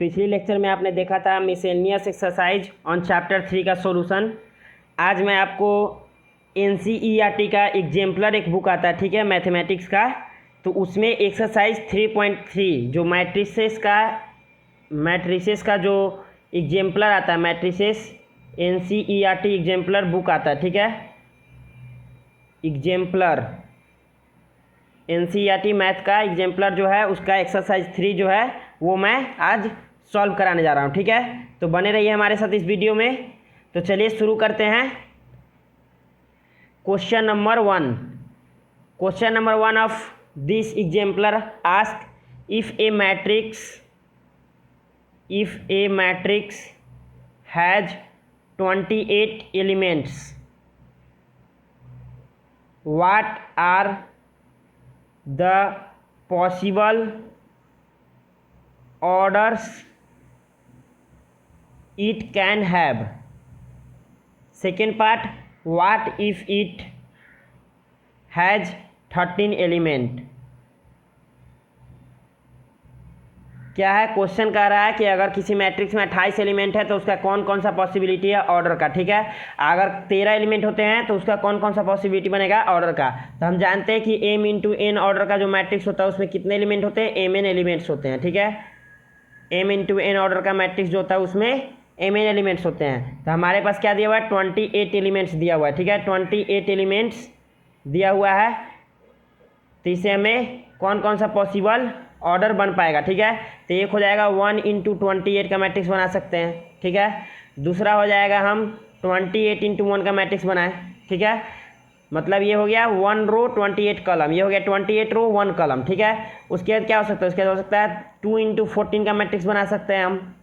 पिछली लेक्चर में आपने देखा था मिसलेनियस एक्सरसाइज ऑन चैप्टर 3 का सॉल्यूशन। आज मैं आपको NCERT का एग्जाम्पलर एक बुक आता है, ठीक है, मैथमेटिक्स का, तो उसमें एक्सरसाइज 3.3 जो मैट्रिसेस का जो एग्जाम्पलर आता है, मैट्रिसेस NCERT एग्जाम्पलर बुक आता है, ठीक है, एग्जाम्पलर NCERT मैथ का एग्जाम्पलर जो है उसका एक्सरसाइज 3 जो है वो मैं आज सॉल्व कराने जा रहा हूँ, ठीक है। तो बने रहिए हमारे साथ इस वीडियो में। तो चलिए शुरू करते हैं। Question number 1 of this exemplar ask if A matrix has 28 elements, what are the possible orders it can have? Second part, what if it has 13 element. क्या है क्वेश्चन कह रहा है कि अगर किसी मैट्रिक्स में 28 एलिमेंट है तो उसका कौन कौन सा पॉसिबिलिटी है ऑर्डर का, ठीक है। अगर 13 एलिमेंट होते हैं तो उसका कौन कौन सा पॉसिबिलिटी बनेगा ऑर्डर का। तो हम जानते हैं कि m इंटू n ऑर्डर का जो मैट्रिक्स होता है उसमें कितने एलिमेंट होते हैं, mn एलिमेंट्स होते हैं, ठीक है। m इंटू n ऑर्डर का मैट्रिक्स जो होता है उसमें mn एलिमेंट्स होते हैं। तो हमारे पास क्या दिया हुआ है, 28 एलिमेंट्स दिया हुआ है, ठीक है, 28 एलिमेंट्स दिया हुआ है। तो इससे हमें कौन कौन सा पॉसिबल ऑर्डर बन पाएगा, ठीक है। तो एक हो जाएगा 1 इंटू 28 का मैट्रिक्स बना सकते हैं, ठीक है। दूसरा हो जाएगा हम 28 इंटू 1 का मैट्रिक्स बनाएं, ठीक है। मतलब ये हो गया 1 रो 28 कॉलम, ये हो गया 28 रो 1 कॉलम, ठीक है। उसके बाद क्या हो सकता है, उसके बाद हो सकता है 2 इंटू 14 का मैट्रिक्स बना सकते हैं हम।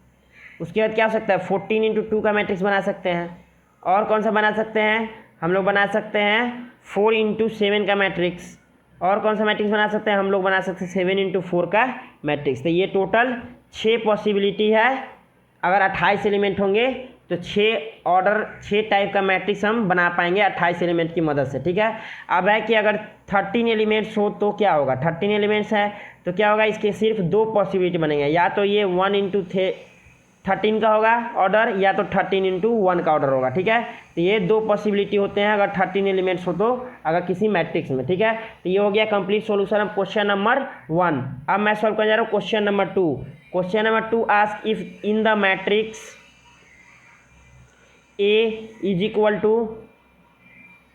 उसके बाद क्या हो सकता है 14 इंटू 2 का मैट्रिक्स बना सकते हैं। और कौन सा बना सकते हैं, हम लोग बना सकते हैं 4 इंटू 7 का मैट्रिक्स। और कौन सा मैट्रिक्स बना सकते हैं, हम लोग बना सकते हैं 7 इंटू 4 का मैट्रिक्स। तो ये टोटल 6 पॉसिबिलिटी है। अगर 28 एलिमेंट होंगे तो 6 टाइप का मैट्रिक्स हम बना पाएंगे 28 एलिमेंट की मदद से, ठीक है। अब है कि अगर 13 एलिमेंट्स हो तो क्या होगा, 13 एलिमेंट्स है तो क्या होगा, इसके सिर्फ 2 पॉसिबिलिटी बनेंगे, या तो ये 1 इंटू 13 का होगा ऑर्डर, या तो 13 इंटू 1 का ऑर्डर होगा, ठीक है। तो ये 2 पॉसिबिलिटी होते हैं अगर 13 एलिमेंट्स हो तो, अगर किसी मैट्रिक्स में, ठीक है। तो ये हो गया complete solution of question number 1। अब मैं सॉल्व करने जा रहा हूँ question number 2। Question number 2 ask if in the matrix A is equal to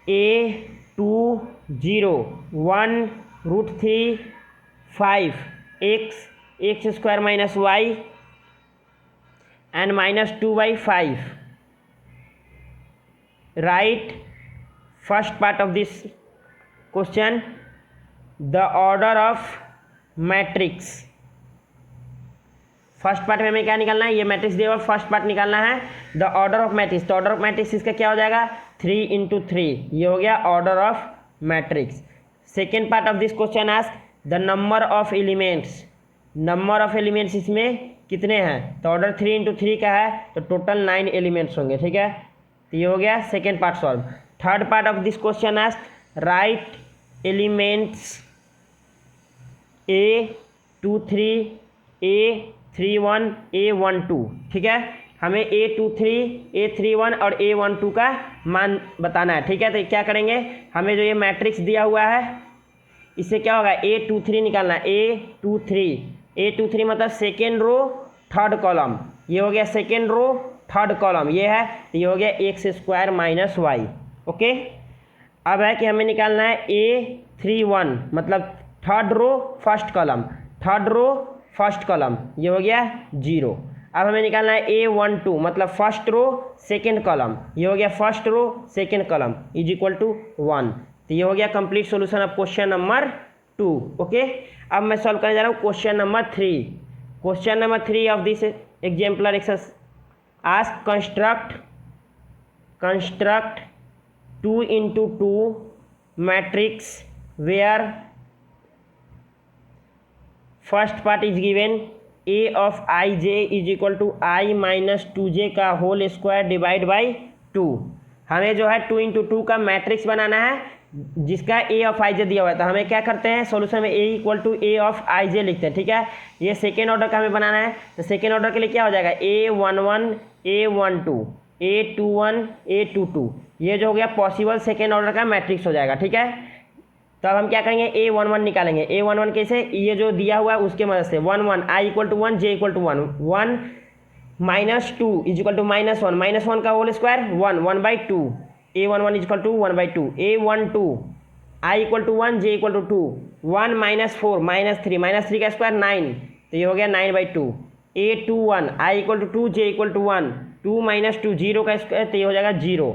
A2 0 1 √3 5 x square minus y and -2/5. Write first part of this question, the order of matrix. First part में हमें क्या निकालना है, ये matrix दिया हुआ, first part निकालना है द ऑर्डर ऑफ मैट्रिक्स। तो ऑर्डर ऑफ मैट्रिक्स इसका क्या हो जाएगा 3 इंटू 3, ये हो गया order of matrix. Second part of this question ask the number of elements. Number of elements इसमें कितने हैं, तो ऑर्डर 3 इंटू 3 का है तो टोटल 9 एलिमेंट्स होंगे, ठीक है। तो ये हो गया second part solve. Third part of this question ask right elements A23 A31 A12, ठीक है। हमें A23 A31 और A12 का मान बताना है, ठीक है। तो क्या करेंगे, हमें जो ये मैट्रिक्स दिया हुआ है इससे क्या होगा A23 निकालना है, A23 मतलब सेकेंड रो थर्ड कॉलम, ये हो गया सेकेंड रो थर्ड कॉलम, ये है, तो ये हो गया x square minus y, okay. अब है कि हमें निकालना है A31 मतलब third row first column, third row first column, ये हो गया 0। अब हमें निकालना है A12 मतलब फर्स्ट रो सेकेंड कॉलम, ये हो गया first row second column is equal to 1। तो ये हो गया complete solution of question number 2, okay. अब मैं सॉल्व करने जा रहा हूँ question number 3। Question number 3 of this exemplar exercise ask construct 2 into 2 matrix where first part is given A of I j is equal to I minus 2j का whole square divide by 2। हमें जो है 2 into 2 का matrix बनाना है जिसका ए of आई जे दिया हुआ है, तो हमें क्या करते हैं सॉल्यूशन में ए इक्वल टू ए ऑफ आई जे लिखते हैं, ठीक है। ये सेकेंड ऑर्डर का हमें बनाना है, तो सेकेंड ऑर्डर के लिए क्या हो जाएगा A11 A12 A21 A22, ये जो हो गया पॉसिबल सेकेंड ऑर्डर का मैट्रिक्स हो जाएगा, ठीक है। तो अब हम क्या करेंगे A11 निकालेंगे। A11 कैसे, ये जो दिया हुआ है उसके मदद से 1 1 I equal to 1 J equal to 1 1 -2 is equal to -1 -1 का whole square 1 1/2 A11 is equal to 1/2 A12 I equal to 1 J equal to 2 1 -4 -3 का स्क्वायर 9, तो ये हो गया 9/2 A21 I equal to 2 J equal to 1 2 -2 0 का स्क्वायर, तो ये हो जाएगा 0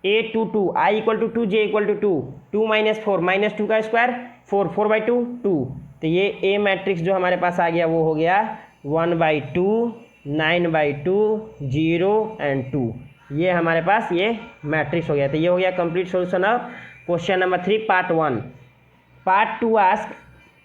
A22 I equal to 2 J equal to 2 2 -4 -2 का स्क्वायर 4 4/2 2, तो ये ए मैट्रिक्स जो हमारे पास आ गया वो हो गया 1/2 9/2 0 एंड 2, ये हमारे पास ये मैट्रिक्स हो गया। तो ये हो गया complete solution of question number 3 part 1। Part 2 ask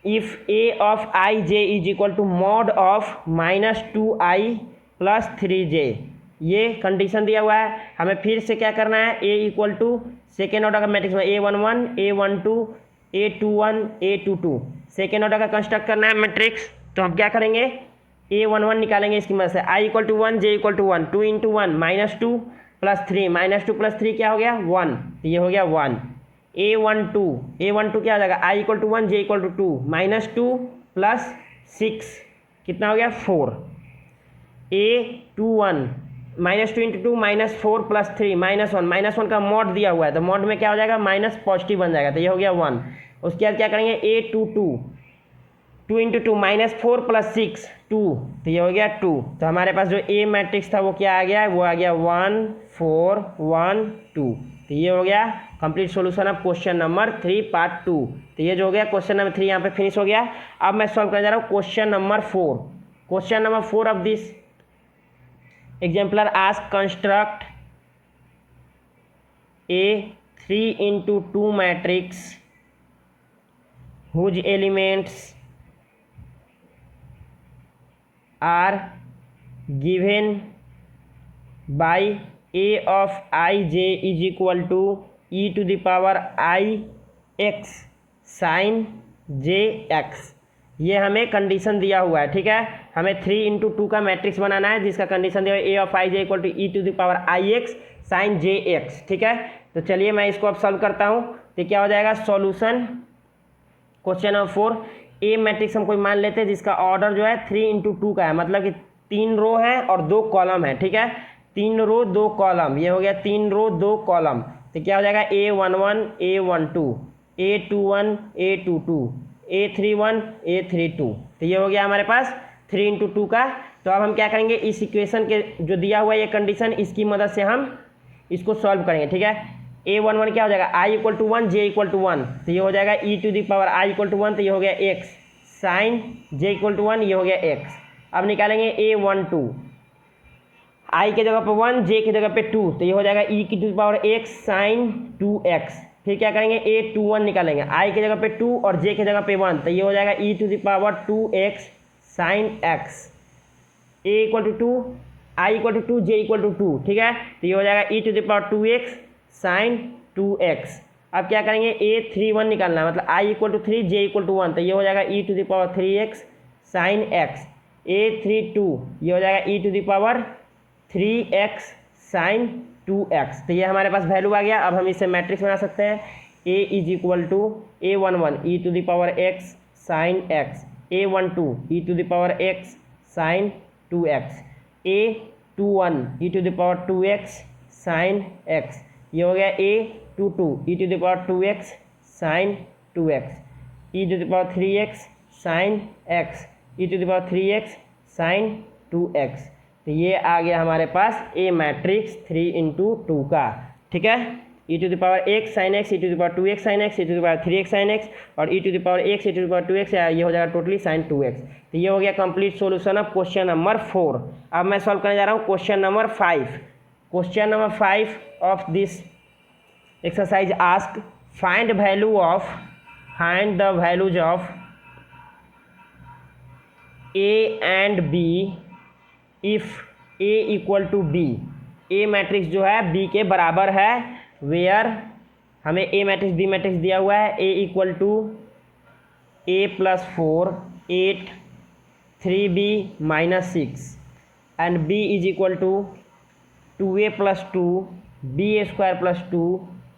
if a of I j is equal to mod of -2i + 3j, ये कंडीशन दिया हुआ है। हमें फिर से क्या करना है, A equal to second order का मैट्रिक्स में A11 A12 A21 A22 second order का कंस्ट्रक्ट करना है मैट्रिक्स। तो हम क्या करेंगे A11 निकालेंगे इसकी मदद से I equal to 1 J equal to 1 2 × 1 -2 + 3 -2 + 3 क्या हो गया 1, तो ये हो गया 1 A12 क्या हो जाएगा I equal to 1 J equal to 2 -2 + 6 कितना हो गया 4 A21 -2 × 2 -4 + 3 -1 -1 का मॉड दिया हुआ है, तो मॉड में क्या हो जाएगा माइनस पॉजिटिव बन जाएगा, तो ये हो गया 1। उसके बाद क्या करेंगे A22 2 × 2 -4 + 6 2, तो ये हो गया 2। तो हमारे पास जो ए मैट्रिक्स था वो क्या आ गया, वो आ गया 1 4 1 2, तो ये हो गया complete solution of question number 3 part 2। तो ये जो हो गया क्वेश्चन नंबर 3 यहाँ पे फिनिश हो गया। अब मैं सॉल्व करने जा रहा हूँ question number 4। Question number 4 of this exemplar ask construct a 3 × 2 matrix whose elements are given by a of ij is equal to e⁻i x sin jx। ये हमें कंडीशन दिया हुआ है, ठीक है। हमें 3 × 2 का मैट्रिक्स बनाना है जिसका कंडीशन दिया हुआ है A of I J equal to e⁻i x sin jx, ठीक है। तो चलिए मैं इसको अब सॉल्व करता हूँ। तो क्या हो जाएगा सॉल्यूशन क्वेश्चन नंबर 4। ए मैट्रिक्स हम कोई मान लेते हैं जिसका ऑर्डर जो है 3 × 2 का है, मतलब कि 3 रो है और 2 कॉलम है, ठीक है। 3 रो 2 कॉलम, ये हो गया 3 रो 2 कॉलम। तो क्या हो जाएगा A11 A12 A21 A22 A31 A32, तो ये हो गया हमारे पास 3 × 2 का। तो अब हम क्या करेंगे इस इक्वेशन के जो दिया हुआ है ये कंडीशन, इसकी मदद से हम इसको सॉल्व करेंगे, ठीक है। A11 क्या हो जाएगा I equal to 1 J equal to 1, तो ये हो जाएगा e⁻i इक्वल टू 1, तो ये हो गया x sin j equal to 1, ये हो गया x। अब निकालेंगे A12 I के जगह पर 1 J की जगह पे 2, तो ये हो जाएगा e⁻x sin 2x। फिर क्या करेंगे A21 निकालेंगे I के जगह पे 2 और J की जगह पे 1, तो ये हो जाएगा e⁻2x sin x। A equal to 2 I equal to 2 J equal to 2, ठीक है। तो ये हो जाएगा e⁻2x sin 2x। अब क्या करेंगे A31 निकालना है, मतलब I equal to 3 J equal to 1, तो ये हो जाएगा e⁻3x sin x। A32 ये हो जाएगा e⁻3x sin 2x। तो ये हमारे पास वैल्यू आ गया। अब हम इससे मैट्रिक्स बना सकते हैं A is equal to A11 e⁻x sin x A12 e⁻x sin 2x A21 e⁻2x sin x, ये हो गया A22 e⁻2x sin 2x e⁻3x sin x e⁻3x sin 2x। तो ये आ गया हमारे पास ए मैट्रिक्स 3 × 2 का, ठीक है। e⁻x sin x e⁻2x sin x e⁻3x sin x और e⁻x e⁻2x, ये हो जाएगा टोटली sin 2x। तो ये हो गया complete solution of question number 4। अब मैं सॉल्व करने जा रहा हूँ question number 5। Question number 5 of this exercise ask find the values of a and b इफ a equal to b। A matrix जो है b के बराबर है, वेयर हमें ए मैट्रिक्स बी मैट्रिक्स दिया हुआ है, A equal to A plus 4 8 3b minus 6 and B is equal to 2a plus 2 B square plus 2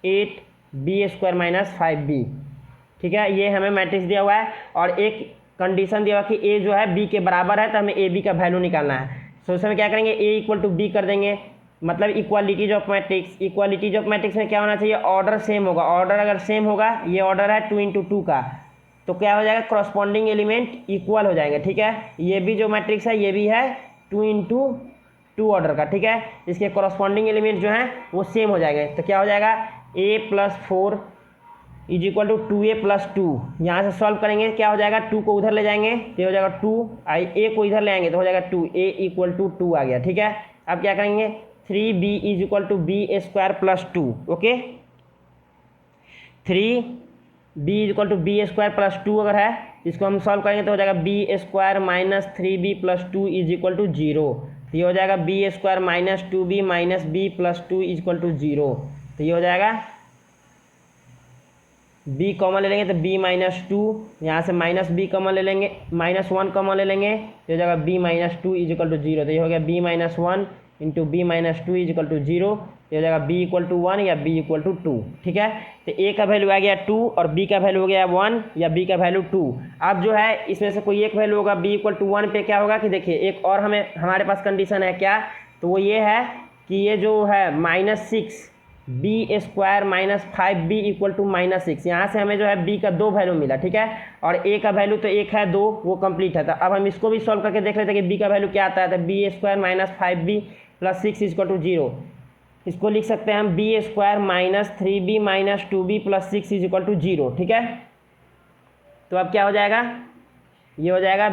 8 B square minus 5b। ठीक है, ये हमें मैट्रिक्स दिया हुआ है और एक कंडीशन दिया हुआ कि ए जो है बी के बराबर है, तो हमें ए बी का वैल्यू निकालना है। तो उसमें क्या करेंगे, ए इक्वल टू बी कर देंगे, मतलब equalities of matrix. Equalities of matrix में क्या होना चाहिए, ऑर्डर सेम होगा। ऑर्डर अगर सेम होगा, ये ऑर्डर है 2 × 2 का, तो क्या हो जाएगा, करस्पॉन्डिंग एलिमेंट इक्वल हो जाएंगे। ठीक है, ये भी जो मैट्रिक्स है ये भी है 2 × 2 ऑर्डर का। ठीक है, इसके करस्पॉन्डिंग एलिमेंट जो हैं वो सेम हो जाएंगे। तो क्या हो जाएगा, a plus 4 is equal to 2a plus 2। यहाँ से सॉल्व करेंगे, क्या हो जाएगा, 2 को उधर ले जाएंगे तो हो जाएगा 2, a को इधर ले आएंगे तो हो जाएगा 2, a इक्वल टू 2 आ गया। ठीक है, अब क्या करेंगे, 3b is equal to B square plus 2। Okay, 3b is equal to B square plus 2 अगर है, इसको हम सॉल्व करेंगे तो हो जाएगा b square minus 3b plus 2 is equal to 0। तो ये हो जाएगा b square minus 2b minus b plus 2 is equal to 0। तो ये हो जाएगा b कॉमन ले लेंगे तो b माइनस 2, यहाँ से माइनस b कॉमन ले लेंगे, माइनस 1 कॉमन ले लेंगे तो हो जाएगा b minus 2 is equal to 0। तो ये हो गया b minus 1 into b minus 2 is equal to 0। ये हो जाएगा b इक्वल टू 1 या b इक्वल टू 2। ठीक है, तो a का वैल्यू आ गया 2 और b का वैल्यू हो गया 1 या b का वैल्यू 2। अब जो है इसमें से कोई एक वैल्यू होगा, b इक्वल टू 1 पे क्या होगा कि देखिए एक और हमारे पास कंडीशन है क्या, तो वो ये है कि ये जो है minus 6 b square minus 5b equal to minus 6, यहाँ से हमें जो है b का 2 वैल्यू मिला। ठीक है, और a का वैल्यू तो 1 है 2, वो कंप्लीट है। तो अब हम इसको भी सॉल्व करके देख लेते हैं कि b का वैल्यू क्या आता है। तो b square minus 5b plus 6 equal to 0, इसको लिख सकते हैं हम b square minus 3b minus 2b plus 6 equal to 0। ठीक है, तो अब क्या हो जाएगा, ये हो जाएगा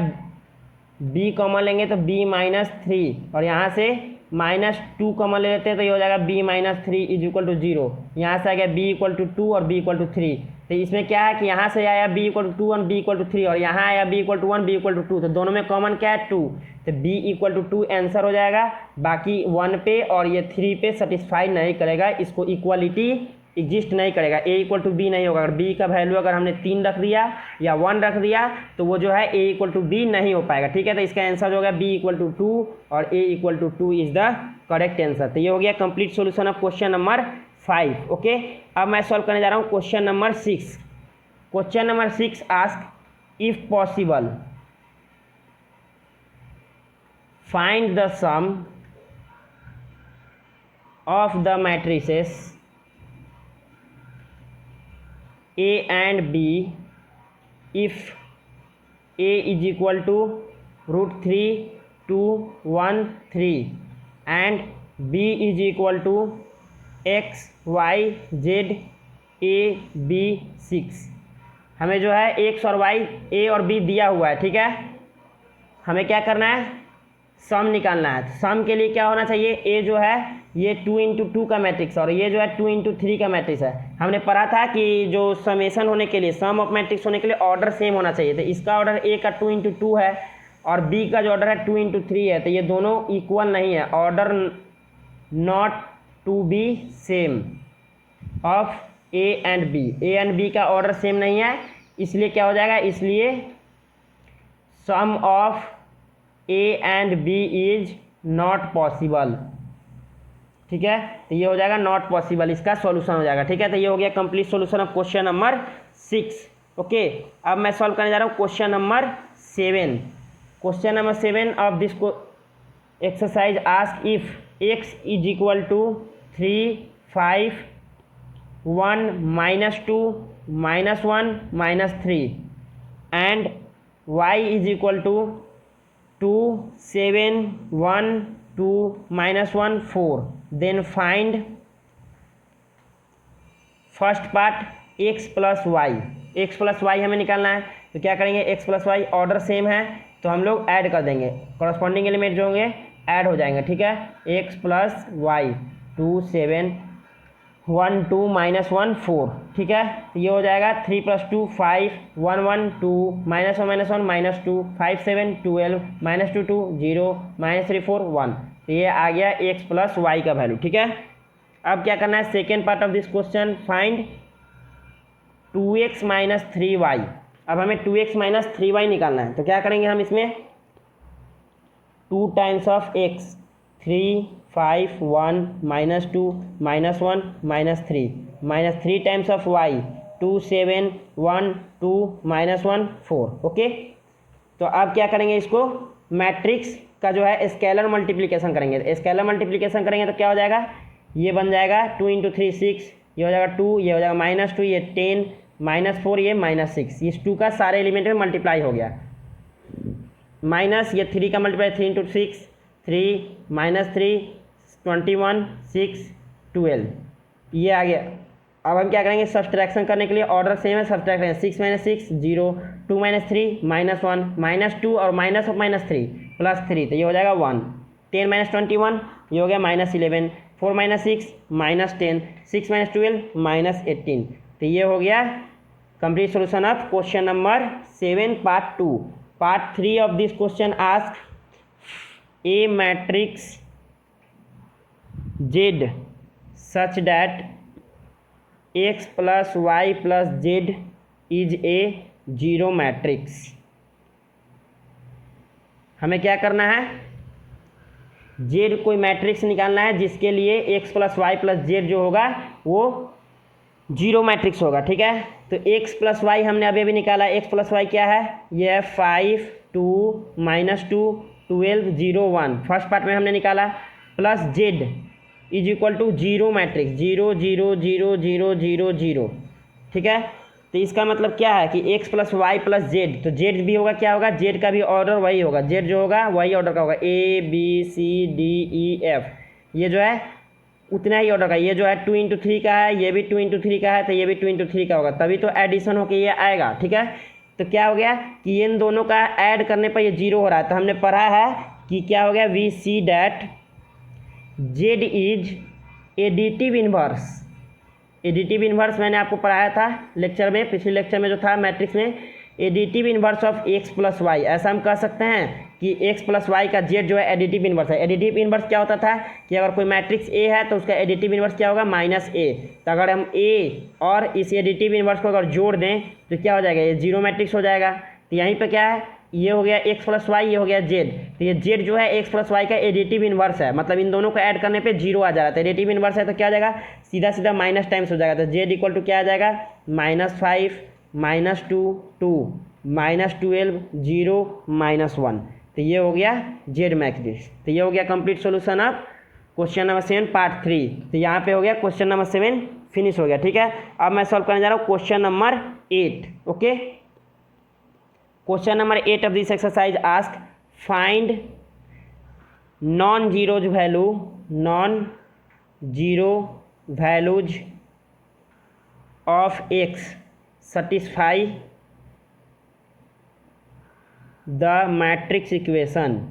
b कॉमन लेंगे तो b माइनस 3 और यहाँ से माइनस 2 कॉमन ले लेते हैं तो ये हो जाएगा b minus 3 is equal to 0। यहाँ से आ गया b इक्वल टू 2 और b इक्वल टू 3। तो इसमें क्या है कि यहाँ से आया b इक्वल टू 2 और b इक्वल टू 3 और यहाँ आया b equal to 1 b equal to 2, तो दोनों में कॉमन क्या है 2, तो b इक्वल टू 2 आंसर हो जाएगा। बाकी 1 पे और ये 3 पे सेटिस्फाई नहीं करेगा, इसको इक्वालिटी एग्जिस्ट नहीं करेगा, a इक्वल टू बी नहीं होगा। अगर b का वैल्यू अगर हमने 3 रख दिया या 1 रख दिया तो वो जो है a इक्वल टू बी नहीं हो पाएगा। ठीक है, तो इसका आंसर जो होगा b इक्वल टू 2 और a equal to 2 is the correct answer. तो ये हो गया complete solution of question number 5। Okay, अब मैं सॉल्व करने जा रहा हूँ question number 6। Question number 6 ask if possible find the sum of the matrices A and B if A is equal to √3 2 1 3 and B is equal to x y z a b 6। हमें जो है x और y a और b दिया हुआ है। ठीक है, हमें क्या करना है, सम निकालना है। सम के लिए क्या होना चाहिए, a जो है ये 2 × 2 का मैट्रिक्स और ये जो है 2 × 3 का मैट्रिक्स है। हमने पढ़ा था कि जो समेशन होने के लिए, सम ऑफ मैट्रिक्स होने के लिए ऑर्डर सेम होना चाहिए। तो इसका ऑर्डर a का 2 × 2 है और b का जो ऑर्डर है 2 × 3 है, तो ये दोनों इक्वल नहीं है, order not to be same of a and b का ऑर्डर सेम नहीं है, इसलिए क्या हो जाएगा, इसलिए sum of a and b is not possible. ठीक है, तो ये हो जाएगा नॉट पॉसिबल, इसका सॉल्यूशन हो जाएगा। ठीक है, तो ये हो गया complete solution of question number 6। Okay, अब मैं सॉल्व करने जा रहा हूँ question number 7। Question number 7 of this exercise ask if x is equal to 3 5 1 -2 -1 -3 and y is equal to 2 7 1 2 -1 4, then find first part x plus y. x plus y हमें निकालना है, तो क्या करेंगे, x plus y order same है तो हम लोग ऐड कर देंगे, कॉरस्पॉन्डिंग एलिमेंट जो होंगे ऐड हो जाएंगे। ठीक है, x प्लस वाई 2 7 1 2 -1 4। ठीक है, तो ये हो जाएगा 3 + 2 5 1 1 2 -1 -1 -2 5 7 12 -2 2 0 -3 4 1। तो ये आ गया x प्लस वाई का वैल्यू। ठीक है, अब क्या करना है, second part of this question find 2x minus 3y। अब हमें 2x माइनस 3y निकालना है, तो क्या करेंगे हम इसमें 2 times of x, 3 5 1 minus 2 minus 1 minus 3 times of y, 2 7 1 2 minus 1 4। Okay, तो अब क्या करेंगे, इसको मैट्रिक्स का जो है स्केलर मल्टीप्लिकेशन करेंगे। स्केलर मल्टीप्लिकेशन करेंगे तो क्या हो जाएगा, ये बन जाएगा 2 × 3 6, ये हो जाएगा 2, ये हो जाएगा -2, ये 10 -4, ये -6। इस 2 का सारे एलिमेंट में मल्टीप्लाई हो गया, माइनस ये 3 का मल्टीप्लाई 3 × 6 3 -3 21 6 12, ये आ गया। अब हम क्या करेंगे, सब्सट्रैक्शन करने के लिए ऑर्डर सेम है, सब्सट्रैक्ट करेंगे 6 - 6 0, 2 - 3 -1 -2 और माइनस ऑफ -3 +3, तो ये हो जाएगा 1, 10 - 21 ये हो गया -11, 4 - 6 -10, 6 - 12 -18। तो ये हो गया complete solution of question number 7 part 2। Part 3 of this question ask A matrix Z such that x plus y plus z is a zero matrix. हमें क्या करना है, z कोई मैट्रिक्स निकालना है जिसके लिए x plus y plus z जो होगा वो जीरो मैट्रिक्स होगा। ठीक है, तो x प्लस वाई हमने अभी निकाला, x प्लस वाई क्या है, ये है 5 2 -2 12 0 1, फर्स्ट पार्ट में हमने निकाला, plus z is equal to zero matrix 0 0 0 0 0 0। ठीक है, तो इसका मतलब क्या है कि x plus y plus z, तो जेड भी होगा, क्या होगा, जेड का भी ऑर्डर वही होगा, जेड जो होगा वही ऑर्डर का होगा, A B C D E F, ये जो है उतना ही ऑर्डर का। ये जो है 2 × 3 का है, ये भी 2 × 3 का है, तो ये भी 2 × 3 का होगा, तभी तो एडिशन होकर ये आएगा। ठीक है, तो क्या हो गया कि इन दोनों का ऐड करने पर ये जीरो हो रहा है। तो हमने पढ़ा है कि क्या हो गया, we see that z is additive inverse. Additive inverse मैंने आपको पढ़ाया था लेक्चर में, पिछले लेक्चर में जो था मैट्रिक्स में, additive inverse of x plus y. ऐसा हम कह सकते हैं कि x प्लस वाई का z जो है एडिटिव इन्वर्स है। एडिटिव इन्वर्स क्या होता था कि अगर कोई मैट्रिक्स A है तो उसका एडिटिव इन्वर्स क्या होगा, -a। तो अगर हम A और इस एडिटिव इन्वर्स को अगर जोड़ दें तो क्या हो जाएगा, ये जीरो मैट्रिक्स हो जाएगा। तो यहीं पर क्या है, ये हो गया x प्लस वाई, ये हो गया z, तो ये z जो है x प्लस वाई का एडिटिव इन्वर्स है, मतलब इन दोनों को ऐड करने पे जीरो आ जा रहा था। एडिटिव इन्वर्स है तो क्या हो जाएगा, सीधा सीधा माइनस टाइम्स हो जाएगा। तो z इक्वल टू क्या आ जाएगा, -5 -2 2 -12 0 -1। तो ये हो गया z मैट्रिक्स। तो ये हो गया complete solution of question number 7 part 3। तो यहाँ पे हो गया क्वेश्चन नंबर 7 फिनिश हो गया। ठीक है, अब मैं सॉल्व करने जा रहा हूँ question number 8। Okay, question number 8 of this exercise ask find non zero values of x satisfy the matrix equation.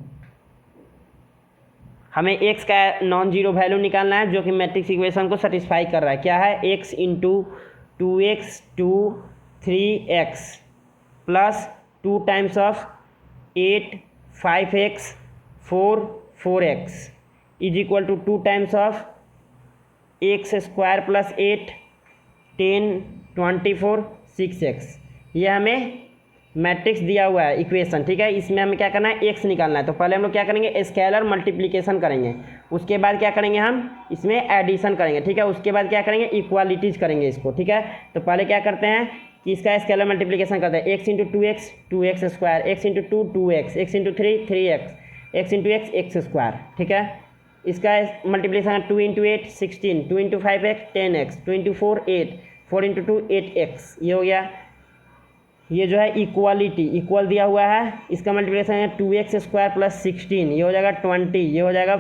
हमें x का नॉन जीरो वैल्यू निकालना है जो कि मैट्रिक्स इक्वेशन को सेटिस्फाई कर रहा है। क्या है, x × 2x 2 3x plus 2 times of 8 5x 4 4x is equal to 2 times of x² plus 8 10 24 6x। ये हमें मैट्रिक्स दिया हुआ है इक्वेशन। ठीक है, इसमें हमें क्या करना है, x निकालना है। तो पहले हम लोग क्या करेंगे, स्केलर मल्टीप्लिकेशन करेंगे, उसके बाद क्या करेंगे, हम इसमें एडिशन करेंगे। ठीक है, उसके बाद क्या करेंगे, इक्वालिटीज करेंगे इसको। ठीक है, तो पहले क्या करते हैं कि इसका स्केलर मल्टीप्लिकेशन करते हैं, x × 2x 2x², x × 2 2x, x × 3 3x, x × x x²। ठीक है, इसका मल्टीप्लिकेशन 2 × 8 16, 2 × 5x 10x, 2 × 4 8, 4 × 2 8x। ये हो गया, ये जो है इक्वालिटी इक्वल दिया हुआ है। इसका मल्टीप्लिकेशन है 2x² प्लस 16, ये हो जाएगा 20, ये हो जाएगा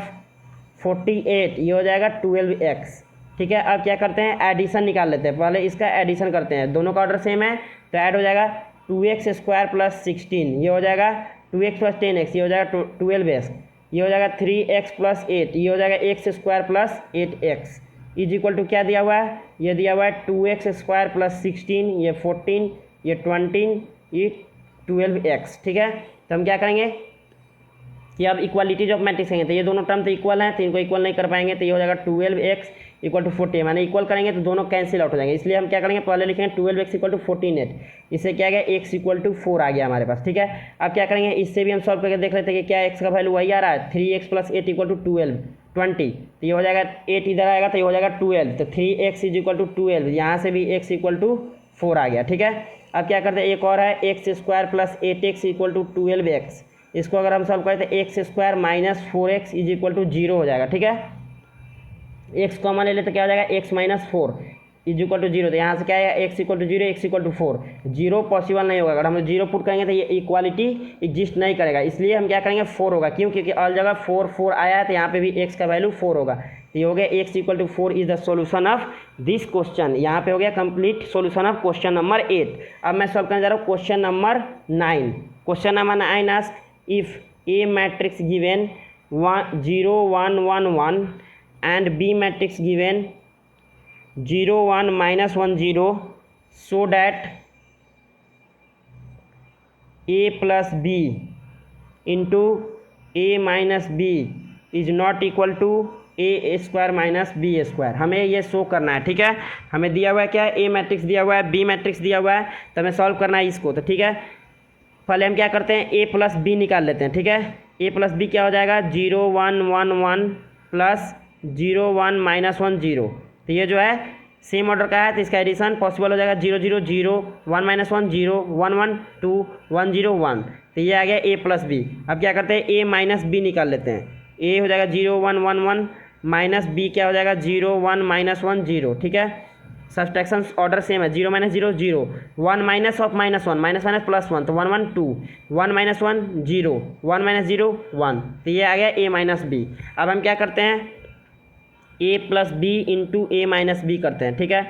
48, ये हो जाएगा 12x। ठीक है, अब क्या करते हैं, एडिशन निकाल लेते हैं। पहले इसका एडिशन करते हैं, दोनों का ऑर्डर सेम है तो ऐड हो जाएगा 2x² प्लस 16, ये हो जाएगा 2x प्लस 10x, ये हो जाएगा 12x, ये हो जाएगा 3x प्लस 8, ये हो जाएगा x² plus 8x is equal to क्या दिया हुआ है, ये दिया हुआ है 2x² प्लस 16, ये 14, ये 20, ये 12x। ठीक है, तो हम क्या करेंगे, कि अब इक्वालिटीज ऑफ मैट्रिक्स कहेंगे तो ये दोनों टर्म तो इक्वल हैं, तो इनको इक्वल नहीं कर पाएंगे, तो ये हो जाएगा 12x इक्वल टू 40, माने इक्वल करेंगे तो दोनों कैंसिल आउट हो जाएंगे। इसलिए हम क्या करेंगे, पहले लिखेंगे 12x इक्वल टू 14 इससे क्या आ गया, x इक्वल टू 4 आ गया हमारे पास, ठीक है। अब क्या करेंगे, इससे भी हम सॉल्व करके देख लेते हैं कि क्या x का वैल्यू वही आ रहा है, 3x प्लस 8 इक्वल टू 20, तो ये हो जाएगा 8 इधर आएगा तो ये हो जाएगा 12, तो 3x इज इक्वल टू 12, यहाँ से भी x इक्वल टू 4 आ गया, ठीक है। अब क्या करते हैं, एक और है x square plus 8x equal to 12x, इसको अगर हम सॉल्व करें तो x square minus 4x is equal to 0 हो जाएगा, ठीक है। x कॉमन ले ले तो क्या हो जाएगा, x minus 4 is equal to 0, तो यहाँ से क्या है, x equal to 0, x equal to 4, 0 possible नहीं होगा, अगर हम 0 पुट करेंगे तो ये इक्वालिटी एग्जिस्ट नहीं करेगा, इसलिए हम क्या करेंगे 4 होगा, क्यों, क्योंकि ऑल जगह 4 4 आया है, तो यहाँ पे भी x का वैल्यू 4 होगा, तो ये हो गया x equal to 4 is the solution of this question. यहाँ पे हो गया complete solution of question number 8। अब मैं सॉल्व करने जा रहा हूँ question number 9। Question number 9 ask if A matrix given 0 1 1 1 and B matrix given 0 1 minus 1 0, so that A plus B into A minus B is not equal to A square minus b square, हमें ये show करना है, ठीक है। हमें दिया हुआ है क्या, A मैट्रिक्स दिया हुआ है, B मैट्रिक्स दिया हुआ है, तो हमें सॉल्व करना है इसको, तो ठीक है। पहले हम क्या करते हैं, a प्लस बी निकाल लेते हैं, ठीक है। a प्लस बी क्या हो जाएगा, 0 1 1 1 प्लस 0 1 माइनस 1 0, तो ये जो है सेम ऑर्डर का है, तो इसका एडिशन पॉसिबल हो जाएगा 0 0 0 1 माइनस 1 0 1 1 2 1 0 1, तो ये आ गया a प्लस बी। अब क्या करते हैं, a माइनस बी निकाल लेते हैं, a हो जाएगा 0 1 1 1 माइनस बी क्या हो जाएगा 0 1 माइनस 1 0, ठीक है। सब्सट्रैक्शन ऑर्डर सेम है, 0 minus 0 0 1 minus of minus 1 minus minus plus 1, तो 1 1 2 1 माइनस 1 0 1 माइनस 0 1, तो ये आ गया a माइनस बी। अब हम क्या करते हैं, a plus b into a minus b करते हैं, ठीक है।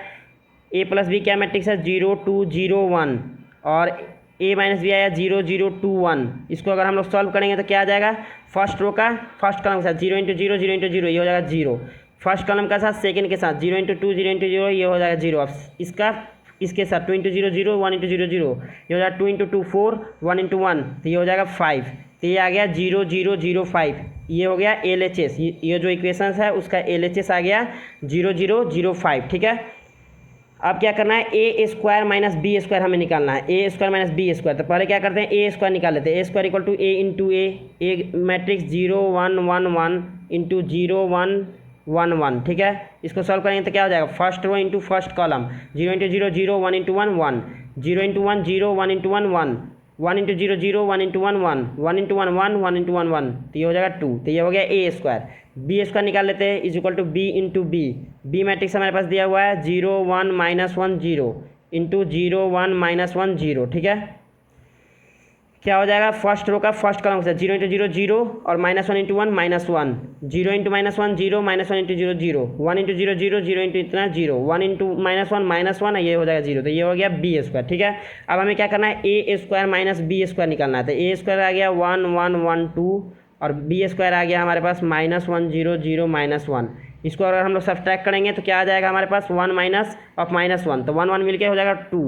a प्लस बी क्या मैट्रिक्स है, 0 2 0 1, और a माइनस बी आया 0 0 2 1, इसको अगर हम लोग सॉल्व करेंगे तो क्या आ जाएगा, फर्स्ट रो का फर्स्ट कॉलम के साथ 0 इंटू 0 0 इंटू 0, ये हो जाएगा 0, फर्स्ट कॉलम का साथ सेकंड के साथ 0 इंटू 2 0 इंटू 0, ये हो जाएगा 0, अब इसका इसके साथ 2 इंटू 0 0 1 इंटू 0 0, ये हो जाएगा 2 इंटू 2 4 1 इंटू 1, तो ये हो जाएगा 5, तो ये आ गया 0 0 0 5, ये हो गया LHS, ये जो इक्वेशंस है उसका LHS आ गया 0 0 0 5, ठीक है। अब क्या करना है, A square minus b square हमें निकालना है, A square minus b square, तो पहले क्या करते हैं, ए स्क्वायर निकाल लेते हैं, A square equal to A into A matrix 0 1 1 1 into 0 1 1 1, ठीक है। इसको सॉल्व करेंगे तो क्या हो जाएगा, first row into first column 0 into 0 0 1 into 1 1 0 into 1 0 1 into 1 1 1 into 0 0 1 into 1 1 1 into 1 1 1 into 1 1, तो ये हो जाएगा 2, तो ये हो गया ए स्क्वायर। बी स्क्वायर निकाल लेते हैं, is equal to b into b matrix हमारे पास दिया हुआ है 0 1 माइनस 1 0 इंटू 0 1 माइनस 1 0, ठीक है। क्या हो जाएगा, फर्स्ट रो का फर्स्ट कॉलम के साथ 0 इंटू 0 0 और minus 1 into 1 minus 1 0 into minus 1 0 minus 1 into 0 0 1 into 0 0 0 into इतना 0 1 इंटू माइनस 1 माइनस 1, ये हो जाएगा 0, तो ये हो गया बी स्क्वायर, ठीक है। अब हमें क्या करना है, A square minus b square निकालना है, तो ए स्क्वायर आ गया 1 1 1 2 और बी स्क्वायर आ गया हमारे पास माइनस 1 0 0 माइनस 1, इसको अगर हम लोग सब्सट्रैक्ट करेंगे तो क्या आ जाएगा हमारे पास 1 माइनस ऑफ माइनस 1, तो 1 1 मिलके हो जाएगा 2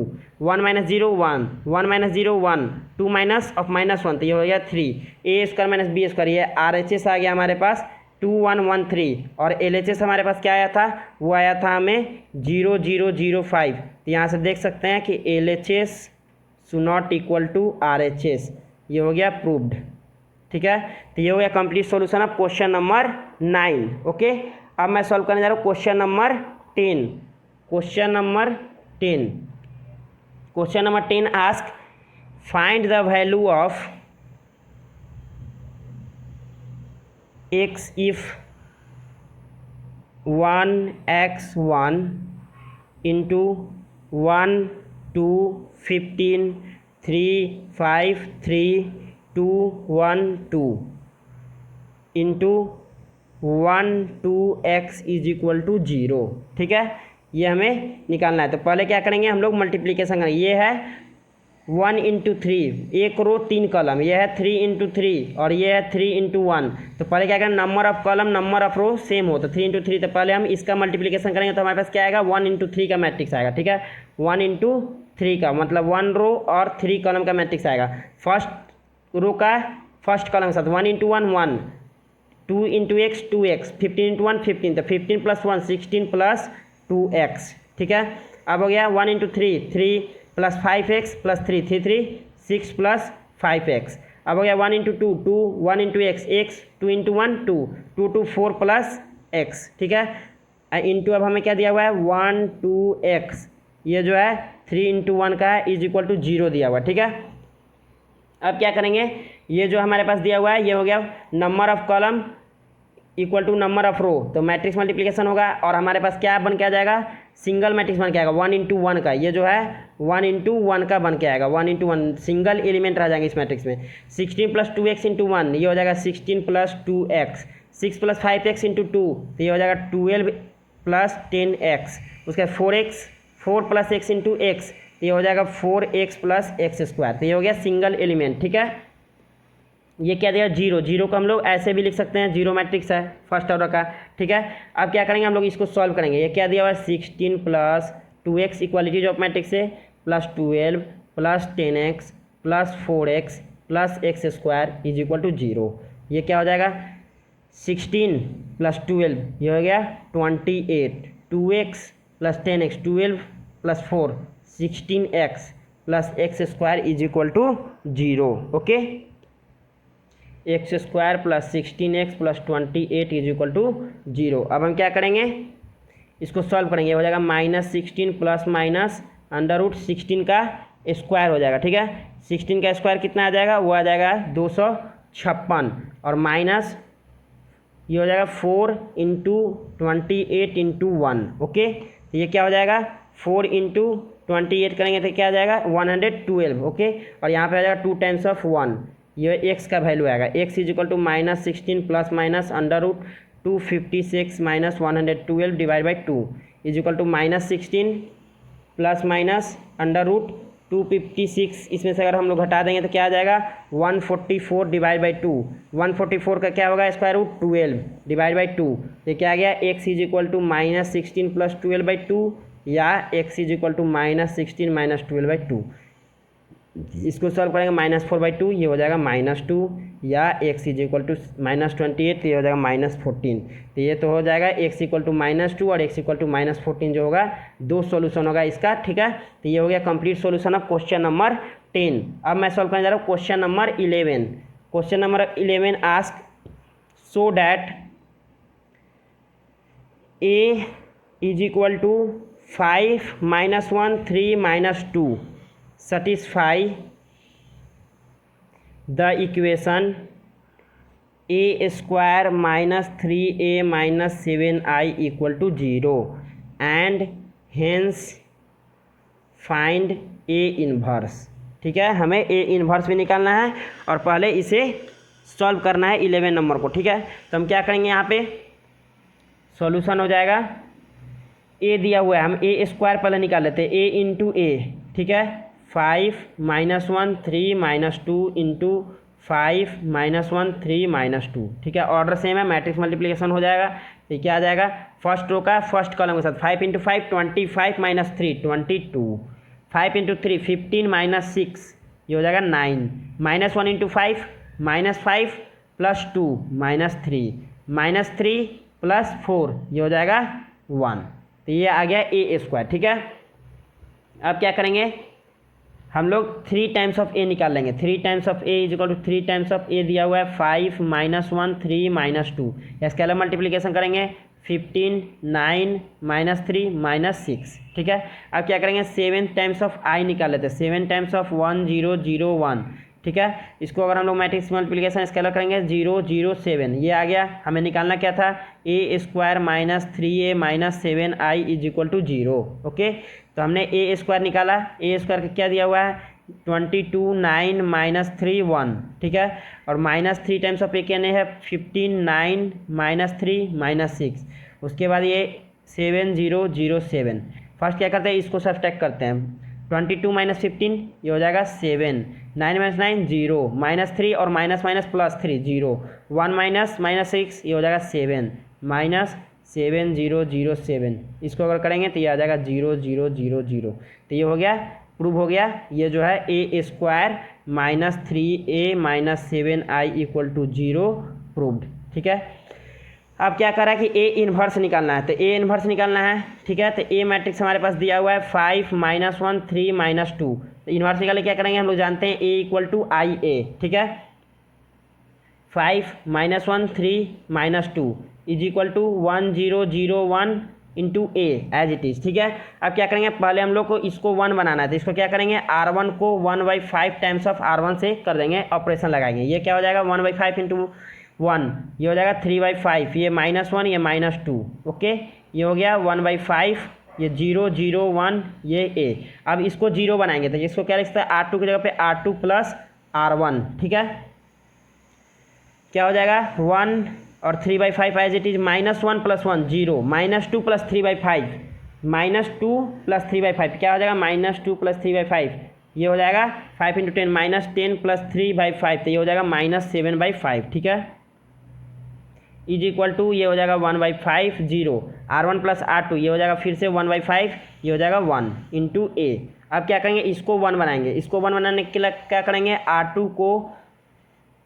1 minus 0 1 1 minus 0 1 2 minus of minus 1, तो ये हो गया 3 ए स्क्वायर माइनस बी स्क्वायर, ये RHS आ गया हमारे पास 2 1 1 3, और LHS हमारे पास क्या आया था, वो आया था हमें 0 0 0 5, तो यहाँ से देख सकते हैं कि LHS so not equal to RHS, ये हो गया प्रूव्ड, ठीक है। तो ये हो गया complete solution of question number 9, okay. अब मैं सॉल्व करने जा रहा हूँ question number 10। Question number 10 ask find the value of x if 1x1 into 1 2 15 3 5 3 2 1 2 into 1 2x is equal to 0, ठीक है। ये हमें निकालना है, तो पहले क्या करेंगे हम लोग मल्टीप्लिकेशन करेंगे, ये है 1 इंटू 3, एक रो 3 कॉलम, ये है 3 इंटू 3 और ये है 3 इंटू 1, तो पहले क्या करें, number of column number of row same हो, तो 3 इंटू 3, तो पहले हम इसका मल्टीप्लिकेशन करेंगे तो हमारे पास क्या आएगा 1 इंटू 3 का मैट्रिक्स आएगा, ठीक है। 1 इंटू 3 का मतलब 1 रो और 3 कॉलम का मैट्रिक्स आएगा। फर्स्ट रो का फर्स्ट कॉलम के साथ 1 into 1 1, 2 into x 2x, 15 into 1 15, तो 15 प्लस 1 16 प्लस 2x, ठीक है। अब हो गया 1 into 3 3 plus 5x plus 3 3 3 6 plus 5x। अब हो गया 1 into 2 2, 1 into x x, 2 into 1 2 2 2 4 plus x, ठीक है। इंटू अब हमें क्या दिया हुआ है 1 2x, ये जो है 3 इंटू 1 का है इज इक्वल टू 0 दिया हुआ है, ठीक है। अब क्या करेंगे, ये जो हमारे पास दिया हुआ है ये हो गया number of column equal to number of row, तो मैट्रिक्स मल्टीप्लिकेशन होगा और हमारे पास क्या बन के आ जाएगा, सिंगल मैट्रिक्स बन के आएगा 1 इंटू 1 का, ये जो है 1 इंटू 1 का बन के आएगा, 1 इंटू 1 सिंगल एलिमेंट रह जाएंगे इस मैट्रिक्स में। 16 प्लस 2x इंटू 1, ये हो जाएगा 16 plus 2x, 6 plus 5x into 2, तो ये हो जाएगा 12 प्लस 10x, उसका 4x 4 plus x into x, तो ये हो जाएगा 4x प्लस एक्स स्क्वायर, तो ये हो गया सिंगल एलिमेंट, ठीक है। ये क्या दिया 0, 0 को हम लोग ऐसे भी लिख सकते हैं, 0 मैट्रिक्स है फर्स्ट ऑर्डर का, ठीक है। अब क्या करेंगे हम लोग इसको सॉल्व करेंगे, ये क्या दिया हुआ है 16 plus 2x equalities of matrix से plus 12 plus 10x plus 4x plus x square is equal to 0, ये क्या हो जाएगा 16 प्लस 12, ये हो गया 28, 2x plus 10x 12 plus 4 16x plus x square is equal to 0, okay. X square plus 16x plus 28 is equal to 0। अब हम क्या करेंगे, इसको सॉल्व करेंगे, हो जाएगा -16 प्लस माइनस अंडर रूट 16 का स्क्वायर हो जाएगा, ठीक है। 16 का स्क्वायर कितना आ जाएगा, वो आ जाएगा 256 और माइनस ये हो जाएगा 4 इंटू 28 इंटू 1, ओके। तो ये क्या हो जाएगा 4 इंटू 28 करेंगे तो क्या आ जाएगा 112, ओके। और यहाँ पे आ जाएगा 2 टाइम्स ऑफ 1, ये x का वैल्यू आएगा, x is equal to -16 plus minus under root 256 minus 112 divide by 2 is equal to -16 plus minus under root 256, इसमें से अगर हम लोग घटा देंगे तो क्या आ जाएगा 144 डिवाइड बाई 2, 144 का क्या होगा स्क्वायर रूट 12 डिवाइड बाई 2, ये क्या आ गया x is equal to -16 plus 12 by 2 या x is equal to -16 minus 12 by 2। इसको सॉल्व करेंगे -4 बाई 2, ये हो जाएगा -2 या x इज इक्वल टू -28, तो ये हो जाएगा -14, तो ये तो हो जाएगा x इक्वल टू -2 और x इक्वल टू -14 जो होगा 2 सॉल्यूशन होगा इसका, ठीक है। तो ये हो गया complete solution of question number 10। अब मैं सॉल्व करने जा रहा हूँ question number 11। Question number 11 ask so that a is equal to 5 -1 3 -2 satisfy the equation a square minus 3a minus 7i equal to 0 and hence find a inverse, ठीक है। हमें a inverse भी निकालना है और पहले इसे सॉल्व करना है 11 नंबर को, ठीक है। तो हम क्या करेंगे, यहाँ पे सॉल्यूशन हो जाएगा a दिया हुआ है, हम a स्क्वायर पहले निकाल लेते हैं, a इंटू a, ठीक है। 5 -1 3 -2 इंटू 5 -1 3 -2, ठीक है। ऑर्डर सेम है, मैट्रिक्स मल्टीप्लिकेशन हो जाएगा, तो क्या आ जाएगा फर्स्ट रो का फर्स्ट कॉलम के साथ 5 इंटू 5 25 माइनस 3 22, 5 इंटू 3 15 -6, ये हो जाएगा 9, -1 इंटू 5 -5 प्लस 2 -3 -3 प्लस 4, ये हो जाएगा 1, तो ये आ गया a स्क्वायर, ठीक है। अब क्या करेंगे हम लोग 3 टाइम्स ऑफ a निकाल लेंगे, 3 times of a is equal to 3 times of a दिया हुआ है 5 -1 3 -2, स्केलर मल्टीप्लिकेशन करेंगे 15 9 -3 -6, ठीक है। अब क्या करेंगे 7 टाइम्स ऑफ i निकाल लेते हैं, 7 टाइम्स ऑफ 1 0 0 1, ठीक है। इसको अगर हम लोग मैट्रिक्स मल्टीप्लिकेशन स्केलर करेंगे 0 0 7, ये आ गया। हमें निकालना क्या था a square minus 3a minus 7i is equal to 0, okay. तो हमने a स्क्वायर निकाला, a स्क्वायर का क्या दिया हुआ है 22 9 -3 1, ठीक है। और -3 टाइम्स ऑफ a क्या है 15 9 -3 -6, उसके बाद ये 7 0 0 7। फर्स्ट क्या करते हैं इसको सब्ट्रैक्ट करते हैं, 22 - 15 ये हो जाएगा 7, 9 - 9 0, -3 और माइनस माइनस प्लस 3 0, 1 -6 ये हो जाएगा 7 -7 0 0 7। इसको अगर करेंगे तो ये आ जाएगा 0 0 0 0, तो ये हो गया प्रूव हो गया। ये जो है A square minus 3a minus 7i equal to 0 proved. ठीक है, अब क्या करा कि ए इन्वर्स निकालना है, तो ए इन्वर्स निकालना है। ठीक है, तो ए मैट्रिक्स हमारे पास दिया हुआ है 5 माइनस 1 3 माइनस 2, तो इन्वर्स निकाले क्या करेंगे, हम लोग जानते हैं ए इक्वल टू आई ए। ठीक है, 5 minus 1 3 minus 2 is equal to 1 0 0 1 into A as it is. ठीक है, अब क्या करेंगे, पहले हम लोग को इसको 1 बनाना है, तो इसको क्या करेंगे, R1 को 1/5 टाइम्स ऑफ R1 से कर देंगे, ऑपरेशन लगाएंगे। ये क्या हो जाएगा 1/5 इंटू 1, ये हो जाएगा 3/5, ये -1 ये -2। ओके, ये हो गया 1/5, ये 0 0 1 ये ए। अब इसको 0 बनाएंगे, तो इसको क्या लिख सकते हैं, R2 की जगह पे R2 प्लस R1। ठीक है, क्या हो जाएगा 1 और 3/5 एज इट इज, -1 + 1 0, -2 + 3/5, -2 + 3/5 क्या हो जाएगा, -2 + 3/5, ये हो जाएगा 5 × 10 -10 + 3/5, तो ये हो जाएगा -7/5। ठीक है, इज इक्वल टू ये हो जाएगा 1/5 0, R1 + R2 ये हो जाएगा फिर से 1/5, ये हो जाएगा 1 इंटू ए। अब क्या करेंगे, इसको 1 बनाएंगे, इसको 1 बनाने के लिए क्या करेंगे, R2 को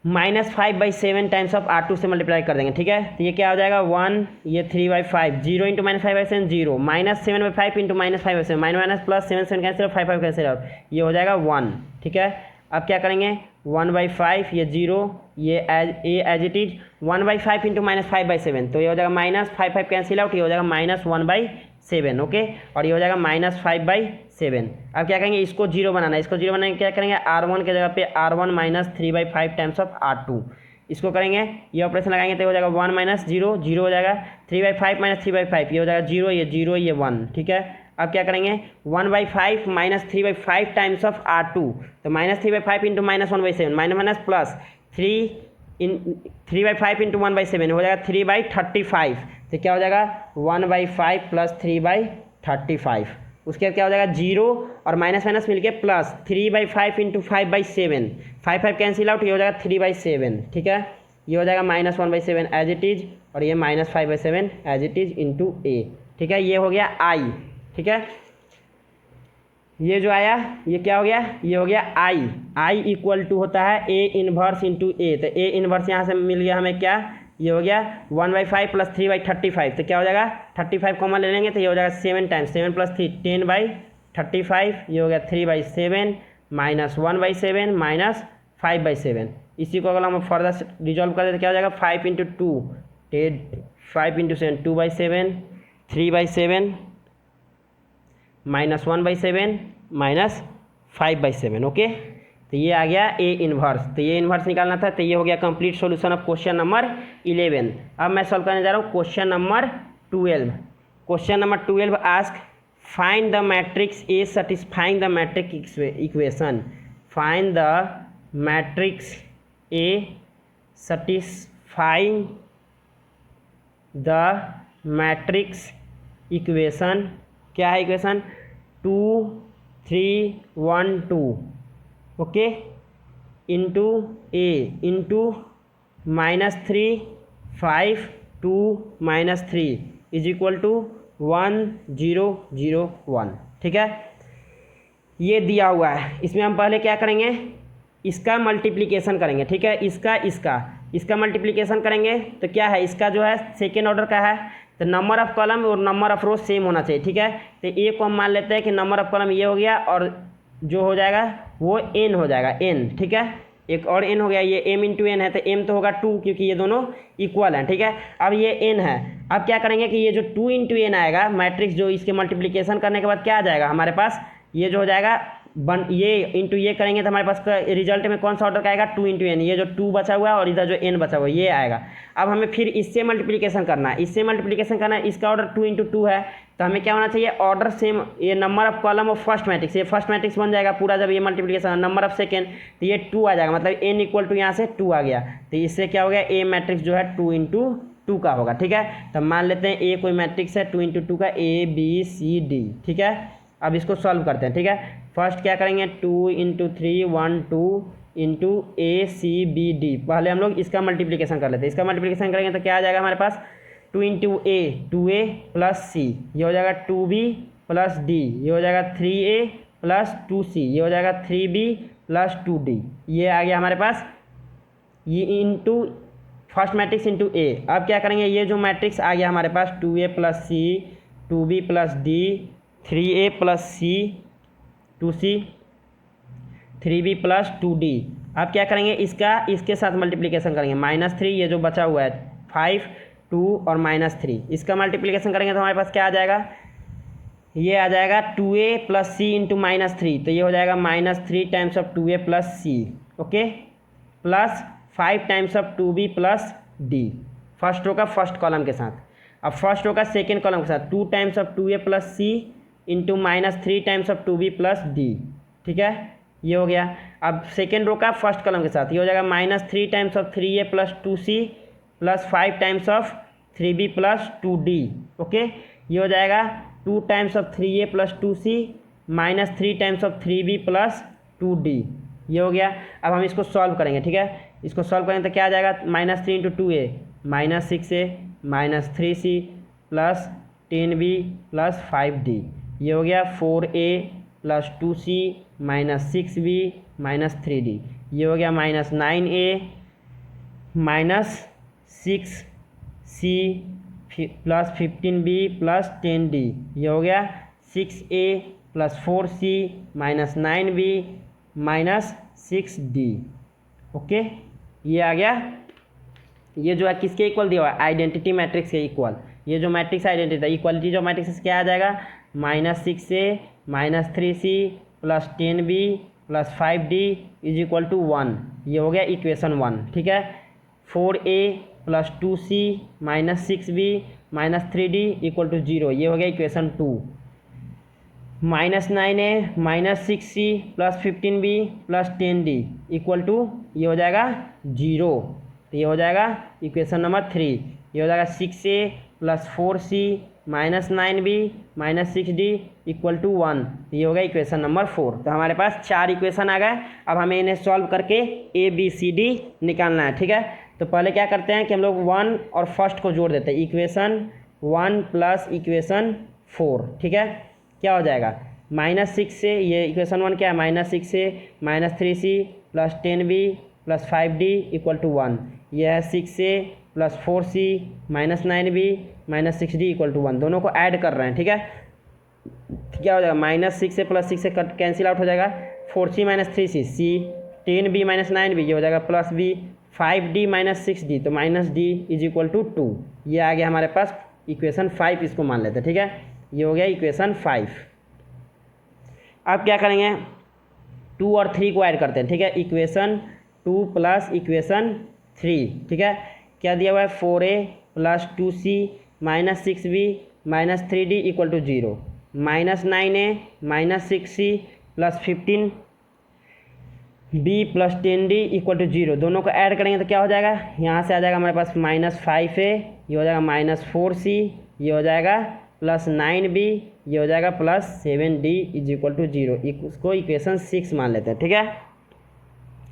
-5/7 टाइम्स ऑफ R2 से मल्टीप्लाई कर देंगे। ठीक है, तो ये क्या हो जाएगा 1, ये 3/5, 0 into -5/7 0, -7/5 into -5/7, minus plus 7 7 cancel, 5 5 cancel out, ये हो जाएगा 1। ठीक है, अब क्या करेंगे 1/5, ये 0, ये एज इट इज 1/5 इंटू -5/7, तो ये हो जाएगा -5 5 कैंसिल आउट, ये हो जाएगा -1/7। ओके, और ये हो जाएगा -5/7। अब क्या करेंगे, इसको 0 बनाना है, इसको 0 बनाने क्या करेंगे, R1 के जगह पे R1 - 3/5 टाइम्स ऑफ R2, इसको करेंगे, ये ऑपरेशन लगाएंगे तो हो जाएगा 1 - 0 0 हो जाएगा, 3/5 - 3/5 ये हो जाएगा 0, ये 0 ये 1। ठीक है, अब क्या करेंगे 1/5 - 3/5 टाइम्स ऑफ R2, तो -3/5 इंटू -1/7, माइनस प्लस 3/5 इंटू 1/7 हो जाएगा 3/35, तो क्या हो जाएगा 1/5 + 3/35। उसके बाद क्या हो जाएगा 0 और माइनस माइनस मिलके प्लस 3/5 इंटू 5/7, 5 5 कैंसिल आउट, ये हो जाएगा 3/7। ठीक है, ये हो जाएगा -1/7 एज इट इज़, और ये -5/7 एज इट इज़ इंटू ए। ठीक है, ये हो गया आई। ठीक है, ये जो आया ये क्या हो गया, ये हो गया आई इक्वल टू होता है ए इन्वर्स इंटू ए, तो ए इन्वर्स यहाँ से मिल गया हमें क्या, ये हो गया 1/5 + 3/35, तो क्या हो जाएगा 35 कॉमन ले लेंगे, तो ये हो जाएगा 7 टाइम्स 7 + 3 10/35, ये हो गया 3/7 -1/7 -5/7। इसी को अगर हम फर्दर रिजॉल्व कर देते क्या हो जाएगा 5 × 2 10, 5 × 7 2/7, 3/7 -1/7 -5/7। ओके, तो ये आ गया ए इन्वर्स, तो ये इन्वर्स निकालना था, तो ये हो गया complete solution of question number 11। अब मैं सॉल्व करने जा रहा हूँ question number 12। Question number 12 ask find the matrix A satisfying the matrix equation, find the matrix A satisfying the matrix equation. क्या है equation 2 3 1 2, okay, into A into -3 5 2 -3 is equal to 1 0 0 1। ठीक है, ये दिया हुआ है, इसमें हम पहले क्या करेंगे, इसका मल्टीप्लिकेशन करेंगे। ठीक है, इसका मल्टीप्लिकेशन करेंगे, तो क्या है, इसका जो है सेकेंड ऑर्डर का है, तो नंबर ऑफ कॉलम और नंबर ऑफ रो सेम होना चाहिए। ठीक है, तो ए को हम मान लेते हैं कि नंबर ऑफ कॉलम ये हो गया, और जो हो जाएगा वो n हो जाएगा n। ठीक है, एक और n हो गया, ये m × n है, तो m तो होगा 2, क्योंकि ये दोनों इक्वल हैं। ठीक है, अब ये n है, अब क्या करेंगे कि ये जो 2 × n आएगा मैट्रिक्स, जो इसके मल्टीप्लिकेशन करने के बाद क्या आ जाएगा हमारे पास, ये जो हो जाएगा ये इंटू ये करेंगे तो हमारे पास रिजल्ट में कौन सा ऑर्डर का आएगा 2 × n, ये जो 2 बचा हुआ है और इधर जो n बचा हुआ है ये आएगा। अब हमें फिर इससे मल्टीप्लिकेशन करना है, इसका ऑर्डर 2 × 2 है, तो हमें क्या होना चाहिए, ऑर्डर सेम, ये number of column of first matrix, ये फर्स्ट मैट्रिक्स बन जाएगा पूरा जब ये मल्टीप्लिकेशन, नंबर ऑफ सेकेंड, तो ये 2 आ जाएगा, मतलब n इक्वल टू यहाँ से 2 आ गया, तो इससे क्या हो गया ए मैट्रिक्स जो है 2 × 2 का होगा। ठीक है, तो मान लेते हैं ए कोई मैट्रिक्स है 2 × 2 का ABCD। ठीक है, अब इसको सॉल्व करते हैं। ठीक है, फर्स्ट क्या करेंगे 2 × 3 1 2 इंटू ACBD, पहले हम लोग इसका मल्टीप्लिकेशन कर लेते हैं। इसका मल्टीप्लिकेशन करेंगे तो क्या आ जाएगा हमारे पास 2 × A 2A + C, ये हो जाएगा 2B + D, ये हो जाएगा 3A प्लस 2c, ये हो जाएगा 3b प्लस 2d। ये आ गया हमारे पास, ये into first matrix into A. अब क्या करेंगे, ये जो मैट्रिक्स आ गया हमारे पास 2a plus C, 2b plus D, 3a plus C, 2c, 3b plus 2d। अब क्या करेंगे, इसका इसके साथ मल्टीप्लिकेशन करेंगे, -3, ये जो बचा हुआ है 5, 2 और -3, इसका मल्टीप्लिकेशन करेंगे तो हमारे पास क्या आ जाएगा, ये आ जाएगा 2a प्लस सी इंटू -3, तो ये हो जाएगा -3 times of 2a plus C, okay, plus 5 times of 2b plus D, first row का फर्स्ट कॉलम के साथ। अब फर्स्ट रो का सेकेंड कॉलम के साथ 2 times of 2a plus C into -3 times of 2b plus D, ठीक है, ये हो गया। अब सेकेंड रो का फर्स्ट कॉलम के साथ ये हो जाएगा -3 times of 3a plus 2c plus 5 times of 3b plus 2d, okay, ये हो जाएगा 2 times of 3a plus 2c -3 times of 3b plus 2d, ये हो गया। अब हम इसको सॉल्व करेंगे, ठीक है, इसको सॉल्व करेंगे तो क्या आ जाएगा, -3 into 2a -6a -3c plus 10b plus 5d, ये हो गया 4a plus 2c -6b -3d, ये हो गया -9a -6c plus 15b plus 10d, ये हो गया 6a plus 4c -9b -6d, okay, ये आ गया। ये जो है किसके इक्वल दिया हुआ है, आइडेंटिटी मैट्रिक्स के इक्वल। ये जो मैट्रिक्स आइडेंटिटी है, इक्वालिटी जो मैट्रिक्स क्या आ जाएगा, -6a -3c plus 10b plus 5d is equal to 1, ये हो गया इक्वेशन 1, ठीक है। 4a plus 2c -6b -3d equal to 0, ये हो गया equation 2। -9a -6c plus 15b plus 10d equal to, ये हो जाएगा 0, तो ये हो जाएगा इक्वेशन नंबर 3। ये हो जाएगा 6a plus 4c -9b -6d equal to 1, ये हो गया इक्वेशन नंबर 4। तो हमारे पास 4 इक्वेशन आ गए। अब हमें इन्हें सॉल्व करके a b c d निकालना है, ठीक है। तो पहले क्या करते हैं कि हम लोग 1 और फर्स्ट को जोड़ देते हैं, इक्वेशन 1 प्लस इक्वेशन 4, ठीक है। क्या हो जाएगा, -6 से, ये इक्वेशन 1 क्या है, -6a -3c plus 10b plus 5d equal to 1, यह है 6a plus 4c -9b -6d equal to 1, दोनों को ऐड कर रहे हैं, ठीक है। क्या हो जाएगा, -6a प्लस 6 से कैंसिल आउट हो जाएगा, 4c -3c c 10b -9b, ये हो जाएगा प्लस b 5d -6d, तो -d इज इक्वल टू 2, ये आ गया हमारे पास इक्वेशन 5, इसको मान लेते हैं, ठीक है। ये हो गया इक्वेशन 5। अब क्या करेंगे, 2 और 3 को ऐड करते हैं, ठीक है। इक्वेशन 2 प्लस इक्वेशन 3, ठीक है। क्या दिया हुआ है, 4a plus 2c -6b -3d equal to 0, -9a -6c plus 15b plus 10d equal to 0, दोनों को ऐड करेंगे तो क्या हो जाएगा, यहाँ से आ जाएगा हमारे पास -5a, ये हो जाएगा -4c, ये हो जाएगा प्लस 9b, ये हो जाएगा plus 7d is equal to 0, इसको इक्वेशन 6 मान लेते हैं, ठीक है।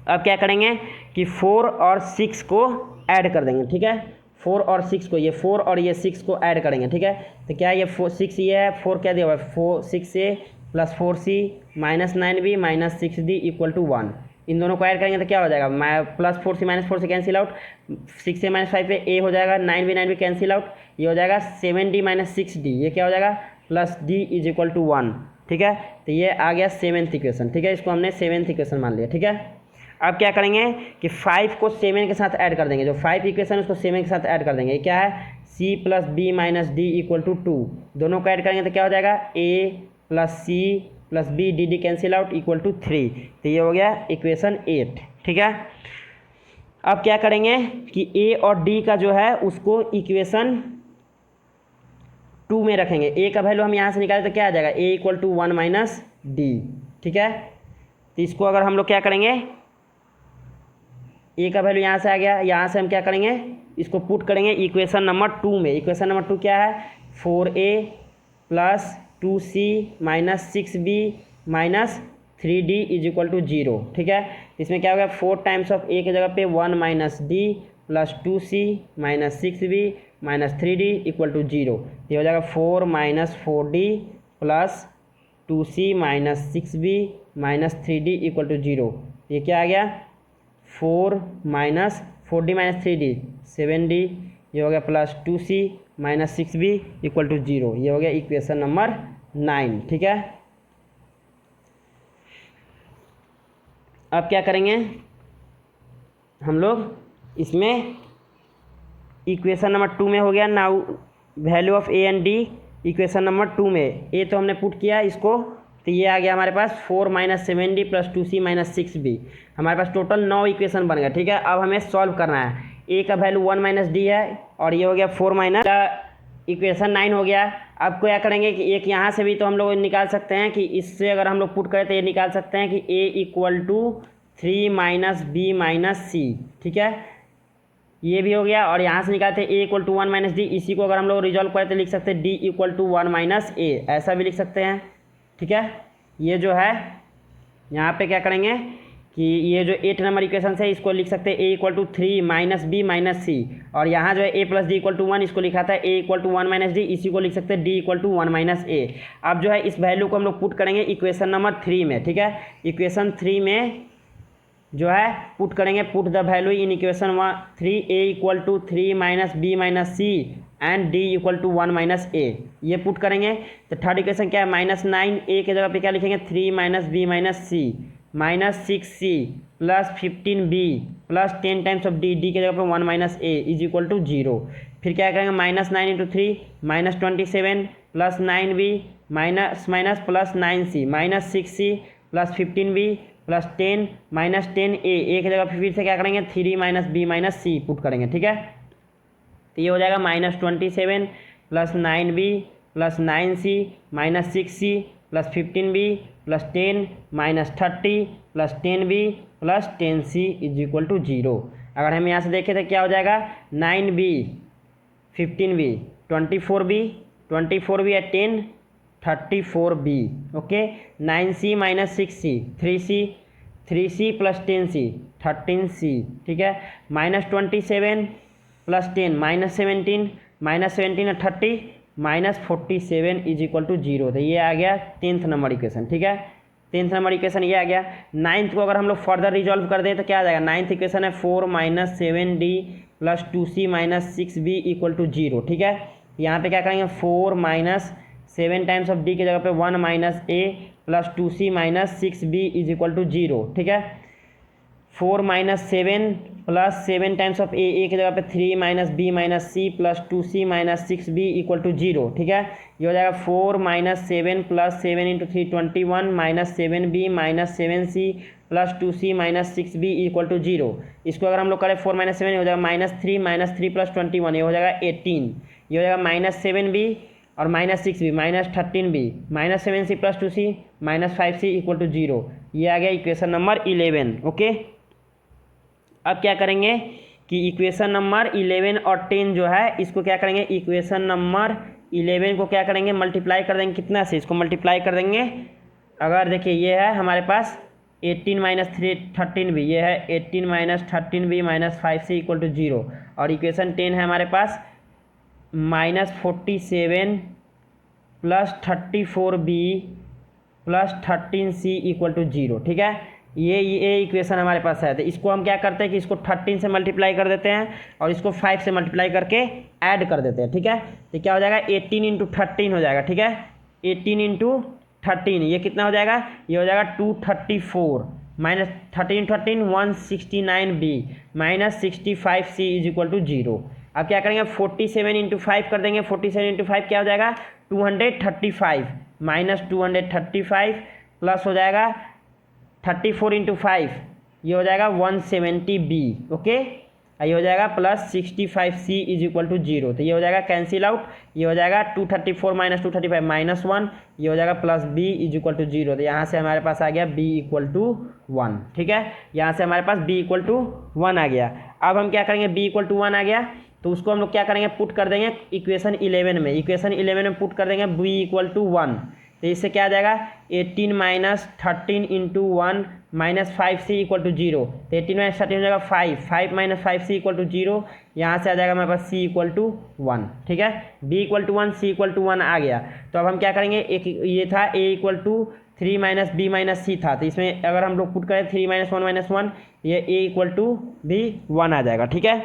अब क्या करेंगे कि 4 और 6 को ऐड कर देंगे, ठीक है। 4 और 6 को, ये 4 और ये 6 को ऐड करेंगे, ठीक है। तो क्या ये 6 ये है, 4 क्या दिया हुआ है, 6a plus 4c -9b -6d equal to 1, इन दोनों को ऐड करेंगे तो क्या हो जाएगा, प्लस 4c -4 से कैंसिल आउट, 6a -5 a हो जाएगा, 9b कैंसिल आउट, ये हो जाएगा 7d -6d, ये क्या हो जाएगा plus d is equal to 1, ठीक है। तो ये आ गया 7th इक्वेशन, ठीक है, इसको हमने 7th इक्वेशन मान लिया, ठीक है। अब क्या करेंगे कि 5 को 7 के साथ ऐड कर देंगे, जो 5 इक्वेशन उसको 7 के साथ ऐड कर देंगे, क्या है, c plus b minus d equal to 2, दोनों को ऐड करेंगे तो क्या हो जाएगा, a plus c plus b dd cancel out equal to 3, तो ये हो गया इक्वेशन 8, ठीक है। अब क्या करेंगे कि a और d का जो है उसको इक्वेशन 2 में रखेंगे, a का वैल्यू हम यहाँ से निकालें तो क्या आ जाएगा, a equal to 1 minus d, ठीक है। तो इसको अगर हम लोग क्या करेंगे, a का वैल्यू यहाँ से आ गया, यहाँ से हम क्या करेंगे, इसको पुट करेंगे इक्वेशन नंबर 2 में। इक्वेशन नंबर 2 क्या है, 4a plus 2c minus 6b minus 3d is equal to 0, ठीक है। इसमें क्या हो गया, 4 टाइम्स ऑफ a की जगह पे 1 minus d plus 2c minus 6b minus 3d equal to 0, ये हो जाएगा 4 minus 4d plus 2c minus 6b minus 3d equal to 0। ये क्या आ गया 4 minus 4d minus 3d 7d, ये हो गया plus 2c minus 6b equal to 0। ये हो गया इक्वेशन नंबर 9। ठीक है, अब क्या करेंगे हम लोग इसमें इक्वेशन नंबर 2 में हो गया now value of A and D. Equation number 2 में ए तो हमने पुट किया इसको, तो ये आ गया हमारे पास 4 minus 7d plus 2c minus 6b। हमारे पास टोटल 9 इक्वेशन बन गया। ठीक है, अब हमें सॉल्व करना है। ए का वैल्यू 1 माइनस डी है और ये हो गया 4 माइनस, इक्वेशन 9 हो गया। अब क्या करेंगे कि एक यहाँ से भी तो हम लोग निकाल सकते हैं कि इससे अगर हम लोग पुट करें तो ये निकाल सकते हैं कि A equal to 3 minus B minus C. ठीक है, ये भी हो गया। और यहाँ से निकालते हैं A equal to 1 minus D. इसी को अगर हम लोग रिजॉल्व करें तो लिख सकते हैं डी इक्वल टू 1 माइनस ए, ऐसा भी लिख सकते हैं। ठीक है, ये जो है यहाँ पे क्या करेंगे कि ये जो 8 नंबर इक्वेशन है इसको लिख सकते हैं A equal to 3 minus B minus C. और यहाँ जो है A plus D equal to 1 इसको लिखा था A equal to 1 minus D, इसी को लिख सकते हैं D equal to 1 minus A. अब जो है इस वैल्यू को हम लोग पुट करेंगे इक्वेशन नंबर 3 में। ठीक है, इक्वेशन 3 में जो है पुट करेंगे, put the value in equation 3 A equal to 3 minus B minus C and D equal to 1 minus A. ये पुट करेंगे तो थर्ड इक्वेशन क्या है -9 ए के जगह पे क्या लिखेंगे 3 minus B minus C minus 6c plus 15b plus 10 times of D, D के जगह पे 1 minus A is equal to 0। फिर क्या करेंगे -9 into 3 minus 27 plus 9b minus minus plus 9c minus 6c plus 15b plus 10 minus 10a। A की जगह फिर से क्या करेंगे 3 minus B minus C put करेंगे। ठीक है, तो ये हो जाएगा -27 plus 9b plus 9c minus 6c plus 15b plus 10 minus 30 plus 10b plus 10c is equal to 0। अगर हम यहाँ से देखें तो क्या हो जाएगा 9b 15b 24b है 10 34b। Okay, 9c minus 6c 3c plus 10c 13c। ठीक है, -27 प्लस 10 -17 और 30 माइनस 47 इज इक्वल टू 0। तो ये आ गया 10th नंबर इक्वेशन। ठीक है, 10th नंबर इक्वेशन ये आ गया। 9th को अगर हम लोग फर्दर रिजॉल्व कर दें तो क्या आ जाएगा 9th इक्वेशन है 4 minus 7d plus 2c minus 6b equal to 0। ठीक है, यहाँ पे क्या करेंगे 4 माइनस 7 टाइम्स ऑफ d की जगह पे 1 minus a plus 2c minus 6b is equal to 0। ठीक है, 4 minus 7 plus 7 times of A की जगह पे 3 minus B minus C plus 2c minus 6b equal to 0। ठीक है, ये हो जाएगा 4 minus 7 plus 7 into 3 21 minus 7b minus 7c plus 2c minus 6b equal to 0। इसको अगर हम लोग करें 4 माइनस 7 हो जाएगा -3 प्लस 21, ये हो जाएगा 18। ये हो जाएगा -7b और -6b minus 13b minus 7c plus 2c minus 5c equal to 0। ये आ गया इक्वेशन नंबर 11। ओके, अब क्या करेंगे कि इक्वेशन नंबर 11 और 10 जो है इसको क्या करेंगे इक्वेशन नंबर 11 को क्या करेंगे मल्टीप्लाई कर देंगे कितना से, इसको मल्टीप्लाई कर देंगे। अगर देखिए ये है हमारे पास 18 माइनस 13b, ये है 18 minus 13b minus 5c equal to 0। और इक्वेशन 10 है हमारे पास -47 plus 34b plus 13c equal to 0। ठीक है, ये इक्वेशन हमारे पास है। तो इसको हम क्या करते हैं कि इसको 13 से मल्टीप्लाई कर देते हैं और इसको 5 से मल्टीप्लाई करके ऐड कर देते हैं। ठीक है, तो क्या हो जाएगा 18 इंटू 13 हो जाएगा। ठीक है, 18 इंटू 13 ये कितना हो जाएगा, ये हो जाएगा 234 minus 13 13 169b minus 65c is equal to 0। अब क्या करेंगे 47 इंटू 5 कर देंगे। 47 इंटू 5 क्या हो जाएगा 235 माइनस 235 प्लस हो जाएगा 34 इंटू 5 ये हो जाएगा 170b। ओके, ये हो जाएगा plus 65c is equal to 0। तो ये हो जाएगा कैंसिल आउट, ये हो जाएगा 234 माइनस 235 माइनस 1, ये हो जाएगा plus b is equal to 0। तो यहाँ से हमारे पास आ गया b इक्वल टू 1। ठीक है, यहाँ से हमारे पास b इक्वल टू 1 आ गया। अब हम क्या करेंगे b इक्वल टू 1 आ गया तो उसको हम लोग क्या करेंगे पुट कर देंगे इक्वेशन 11 में। इक्वेशन 11 में पुट कर देंगे b इक्वल टू 1। तो इससे क्या आ जाएगा 18 minus 13 into 1 minus 5c equal to 0। तो 18 माइनस 13 हो जाएगा 5 माइनस 5c इक्वल टू 0। यहाँ से आ जाएगा हमारे पास c इक्वल टू 1। ठीक है, b equal to 1 c equal to 1 आ गया। तो अब हम क्या करेंगे, एक ये था a equal to 3 minus b minus c था, तो इसमें अगर हम लोग पुट करें 3 माइनस 1 माइनस 1, ये a इक्वल टू भी 1 आ जाएगा। ठीक है,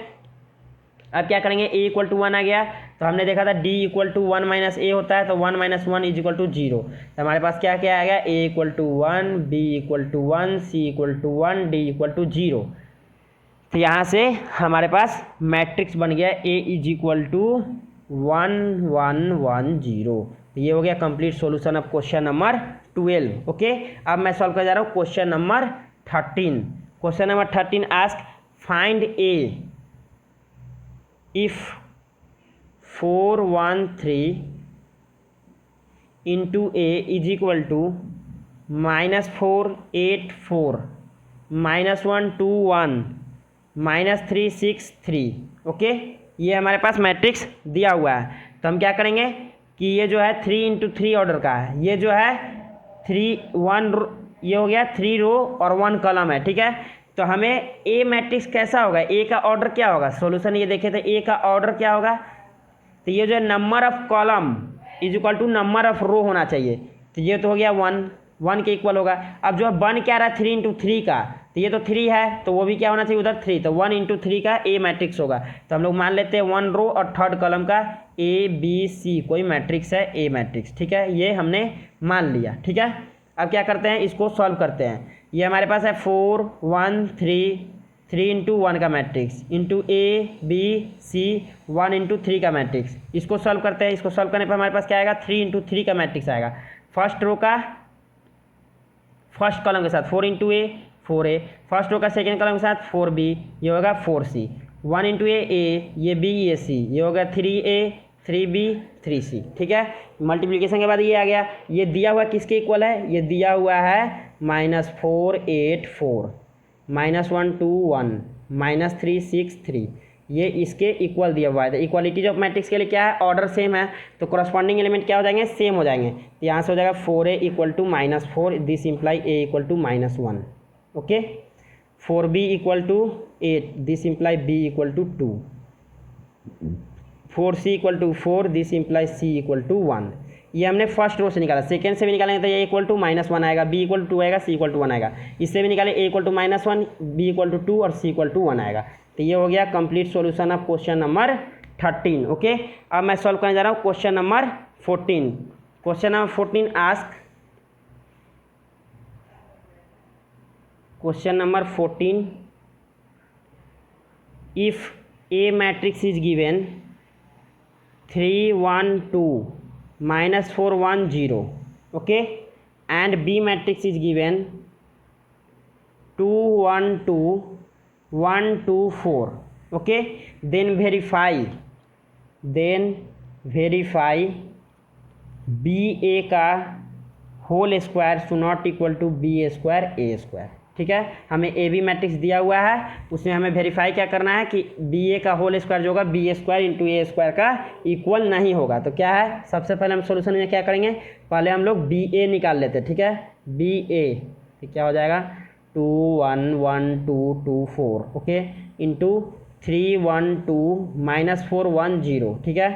अब क्या करेंगे, a इक्वल टू 1 आ गया, तो हमने देखा था d equal to 1 minus a होता है, तो 1 माइनस 1 इज इक्वल टू 0। तो हमारे पास क्या क्या आएगा, a equal to 1, b equal to 1, c equal to 1, d equal to 0। तो यहाँ से हमारे पास मैट्रिक्स बन गया a इज इक्वल टू 1 1 1 0। तो ये हो गया complete solution of question number 12। Okay, अब मैं सॉल्व कर जा रहा हूँ question number 13। Question number 13 ask find a if 413 into a is equal to minus 484 minus 121 minus 363। Okay, ये हमारे पास मैट्रिक्स दिया हुआ है। तो हम क्या करेंगे कि ये जो है 3 इंटू 3 ऑर्डर का है, ये जो है 1 ये हो गया 3 रो और 1 कॉलम है। ठीक है, तो हमें ए मैट्रिक्स कैसा होगा, ए का ऑर्डर क्या होगा, सॉल्यूशन ये देखे तो ए का ऑर्डर क्या होगा, तो ये जो है number of column is equal to number of row होना चाहिए। तो ये तो हो गया 1 के इक्वल होगा। अब जो है बन क्या रहा है 3 इंटू 3 का, तो ये तो 3 है, तो वो भी क्या होना चाहिए उधर 3, तो 1 इंटू 3 का ए मैट्रिक्स होगा। तो हम लोग मान लेते हैं 1 रो और 3rd कॉलम का ए बी सी कोई मैट्रिक्स है, ए मैट्रिक्स। ठीक है, ये हमने मान लिया। ठीक है, अब क्या करते हैं, इसको सॉल्व करते हैं। ये हमारे पास है 4 1 3 इंटू 1 का matrix into A B C 1 into 3 का मैट्रिक्स। इसको सॉल्व करते हैं। इसको सॉल्व करने पर हमारे पास क्या आएगा, 3 इंटू 3 का मैट्रिक्स आएगा। फर्स्ट रो का फर्स्ट कॉलम के साथ 4 इंटू ए 4a, फर्स्ट रो का सेकेंड कॉलम के साथ 4b, ये होगा 4c, 1 इंटू ए ये b ये c, ये होगा 3a 3b 3c। ठीक है, मल्टीप्लिकेशन के बाद ये आ गया। ये दिया हुआ किसके इक्वल है, ये दिया हुआ है -484 -121 -363, ये इसके इक्वल दिया हुआ है। तो इक्वालिटीज ऑफ मैट्रिक्स के लिए क्या है, ऑर्डर सेम है, तो करस्पॉन्डिंग एलिमेंट क्या हो जाएंगे, सेम हो जाएंगे। तो यहाँ से हो जाएगा 4a equal to -4, this imply a equal to -1। Okay, 4b equal to 8, this imply b equal to 2, 4c equal to 4, this imply c equal to 1। ये हमने फर्स्ट रो से निकाला। सेकेंड से भी निकालेंगे तो ये इक्वल टू -1 आएगा, b इक्वल टू 2 आएगा, c इक्वल टू 1 आएगा। इससे भी निकाले a equal to -1, b equal to 2 और c इक्वल टू 1 आएगा। तो ये हो गया complete solution of question number 13। Okay, अब मैं सॉल्व करने जा रहा हूँ question number 14। Question number 14 ask question number 14 if a matrix is given 3 1 2 -4 1 0, okay, and b matrix is given 2 1 2 1 2 4, okay, then verify ba का whole square should not equal to B square A square. ठीक है, हमें A B matrix दिया हुआ है, उसमें हमें verify क्या करना है कि बी ए का होल स्क्वायर जो होगा बी स्क्वायर इंटू ए स्क्वायर का इक्वल नहीं होगा। तो क्या है, सबसे पहले हम सोल्यूशन में क्या करेंगे, पहले हम लोग बी ए निकाल लेते हैं। ठीक है, बी ए तो क्या हो जाएगा 2 1 1 2 2 4, ओके, इंटू 3 1 2 -4 1 0। ठीक है,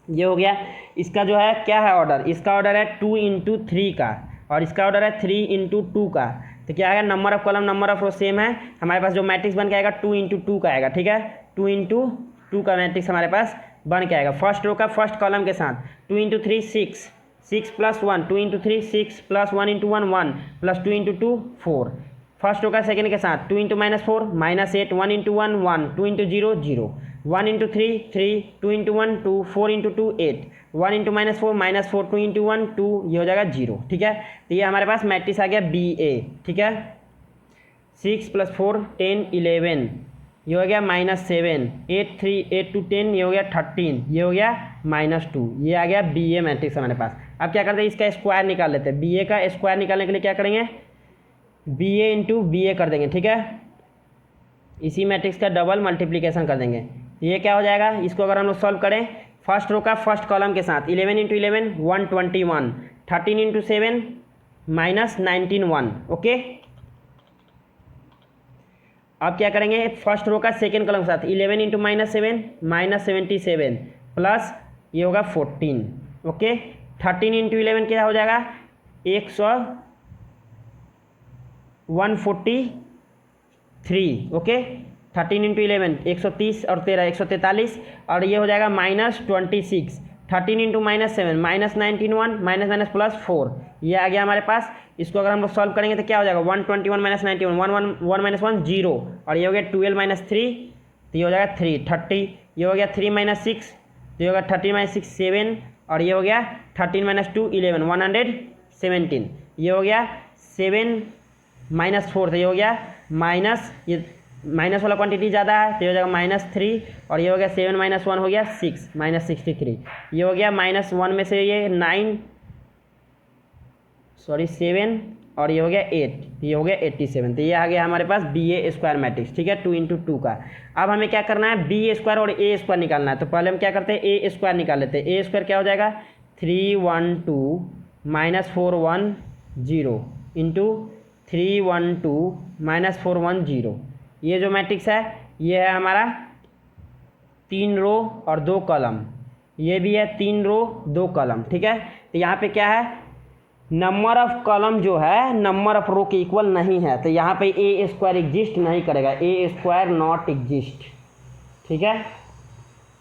ये हो गया। इसका जो है क्या है ऑर्डर, इसका ऑर्डर है 2 इंटू 3 का और इसका ऑर्डर है 3 इंटू 2 का। तो क्या आएगा, number of column number of row same है, हमारे पास जो मैट्रिक्स बन के आएगा 2 इंटू 2 का आएगा। ठीक है, 2 इंटू 2 का मैट्रिक्स हमारे पास बन के आएगा। फर्स्ट रो का फर्स्ट कॉलम के साथ 2 into 3 6 6 plus 1 2 into 3 6 plus 1 into 1 1 plus 2 into 2 4। First row का सेकेंड के साथ 2 into -4 -8 1 into 1 1 2 into 0 0 1 into 3 3 2 into 1 2 4 into 2 8 1 into -4 2 into 1 2, ये हो जाएगा 0। ठीक है, तो ये हमारे पास मैट्रिक्स आ गया बी ए। ठीक है, 6 + 4 10 11, ये हो गया -7 8 3 8 2 10, ये हो गया 13, ये हो गया -2, ये आ गया बी ए मैट्रिक्स हमारे पास। अब क्या करते हैं, इसका स्क्वायर निकाल लेते हैं। बी ए का स्क्वायर निकालने के लिए क्या करेंगे, बी ए इंटू बी ए कर देंगे। ठीक है, इसी मैट्रिक्स का डबल मल्टीप्लिकेशन कर देंगे। ये क्या हो जाएगा, इसको अगर हम लोग सॉल्व करें, फर्स्ट रो का फर्स्ट कॉलम के साथ 11 इंटू 11 121 13 इंटू 7 माइनस 19 1। ओके, अब क्या करेंगे, फर्स्ट रो का सेकेंड कॉलम के साथ 11 इंटू -7 माइनस 77 प्लस ये होगा 14। ओके, 13 इंटू 11 क्या हो जाएगा, 143। ओके, 13 इंटू 11 130 और 13 143, और ये हो जाएगा -26। 13 into -7 minus 19 1 minus minus plus 4, ये आ गया हमारे पास। इसको अगर हम लोग सॉल्व करेंगे तो क्या हो जाएगा, 121 माइनस 91 1 1 1 माइनस 1 0, और ये हो गया 12 माइनस 3, तो ये हो जाएगा 3 30। ये हो गया 3 माइनस 6, तो ये होगा 13 माइनस 6 7, और ये हो गया 13 माइनस 2 11 117। ये हो गया 7 माइनस 4, तो ये हो गया माइनस, ये माइनस वाला क्वांटिटी ज़्यादा है तो ये हो जाएगा -3, और ये हो गया 7 माइनस 1 हो गया 6 माइनस 63। ये हो गया -1 में से ये 7, और ये हो गया 8, ये हो गया 87। तो ये आ गया हमारे पास BA स्क्वायर मैट्रिक्स। ठीक है, 2 इंटू 2 का। अब हमें क्या करना है, BA स्क्वायर और A स्क्वायर निकालना है। तो पहले हम क्या करते हैं, A स्क्वायर निकाल लेते हैं। A स्क्वायर क्या हो जाएगा, 312 माइनस 410 इंटू 312 माइनस 410। ये जो मैट्रिक्स है ये है हमारा 3 रो और 2 कॉलम, ये भी है 3 रो 2 कॉलम। ठीक है, तो यहाँ पे क्या है, नंबर ऑफ कॉलम जो है नंबर ऑफ रो के इक्वल नहीं है, तो यहाँ पे A स्क्वायर एग्जिस्ट नहीं करेगा, A स्क्वायर नॉट एग्जिस्ट। ठीक है,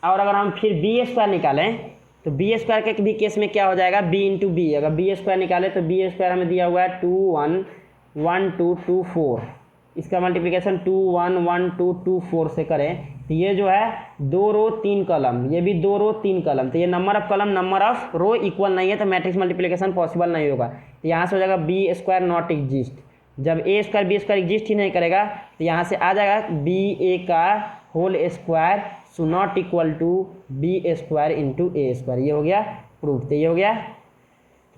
और अगर हम फिर B स्क्वायर निकालें तो B स्क्वायर के भी केस में क्या हो जाएगा, B इंटू बी। अगर B स्क्वायर निकाले तो B स्क्वायर हमें दिया हुआ है 2 1 1 2 2 4, इसका मल्टीप्लिकेशन 2 1 1 2 2 4 से करें तो ये जो है 2 रो 3 कॉलम, ये भी 2 रो 3 कॉलम, तो ये number of column number of row equal नहीं है, तो मैट्रिक्स मल्टीप्लिकेशन पॉसिबल नहीं होगा। तो यहाँ से हो जाएगा B स्क्वायर नॉट एग्जिस्ट। जब A square B square exist ही नहीं करेगा तो यहाँ से आ जाएगा BA का whole square so not equal to B square into A square. ये हो गया प्रूफ। तो ये हो गया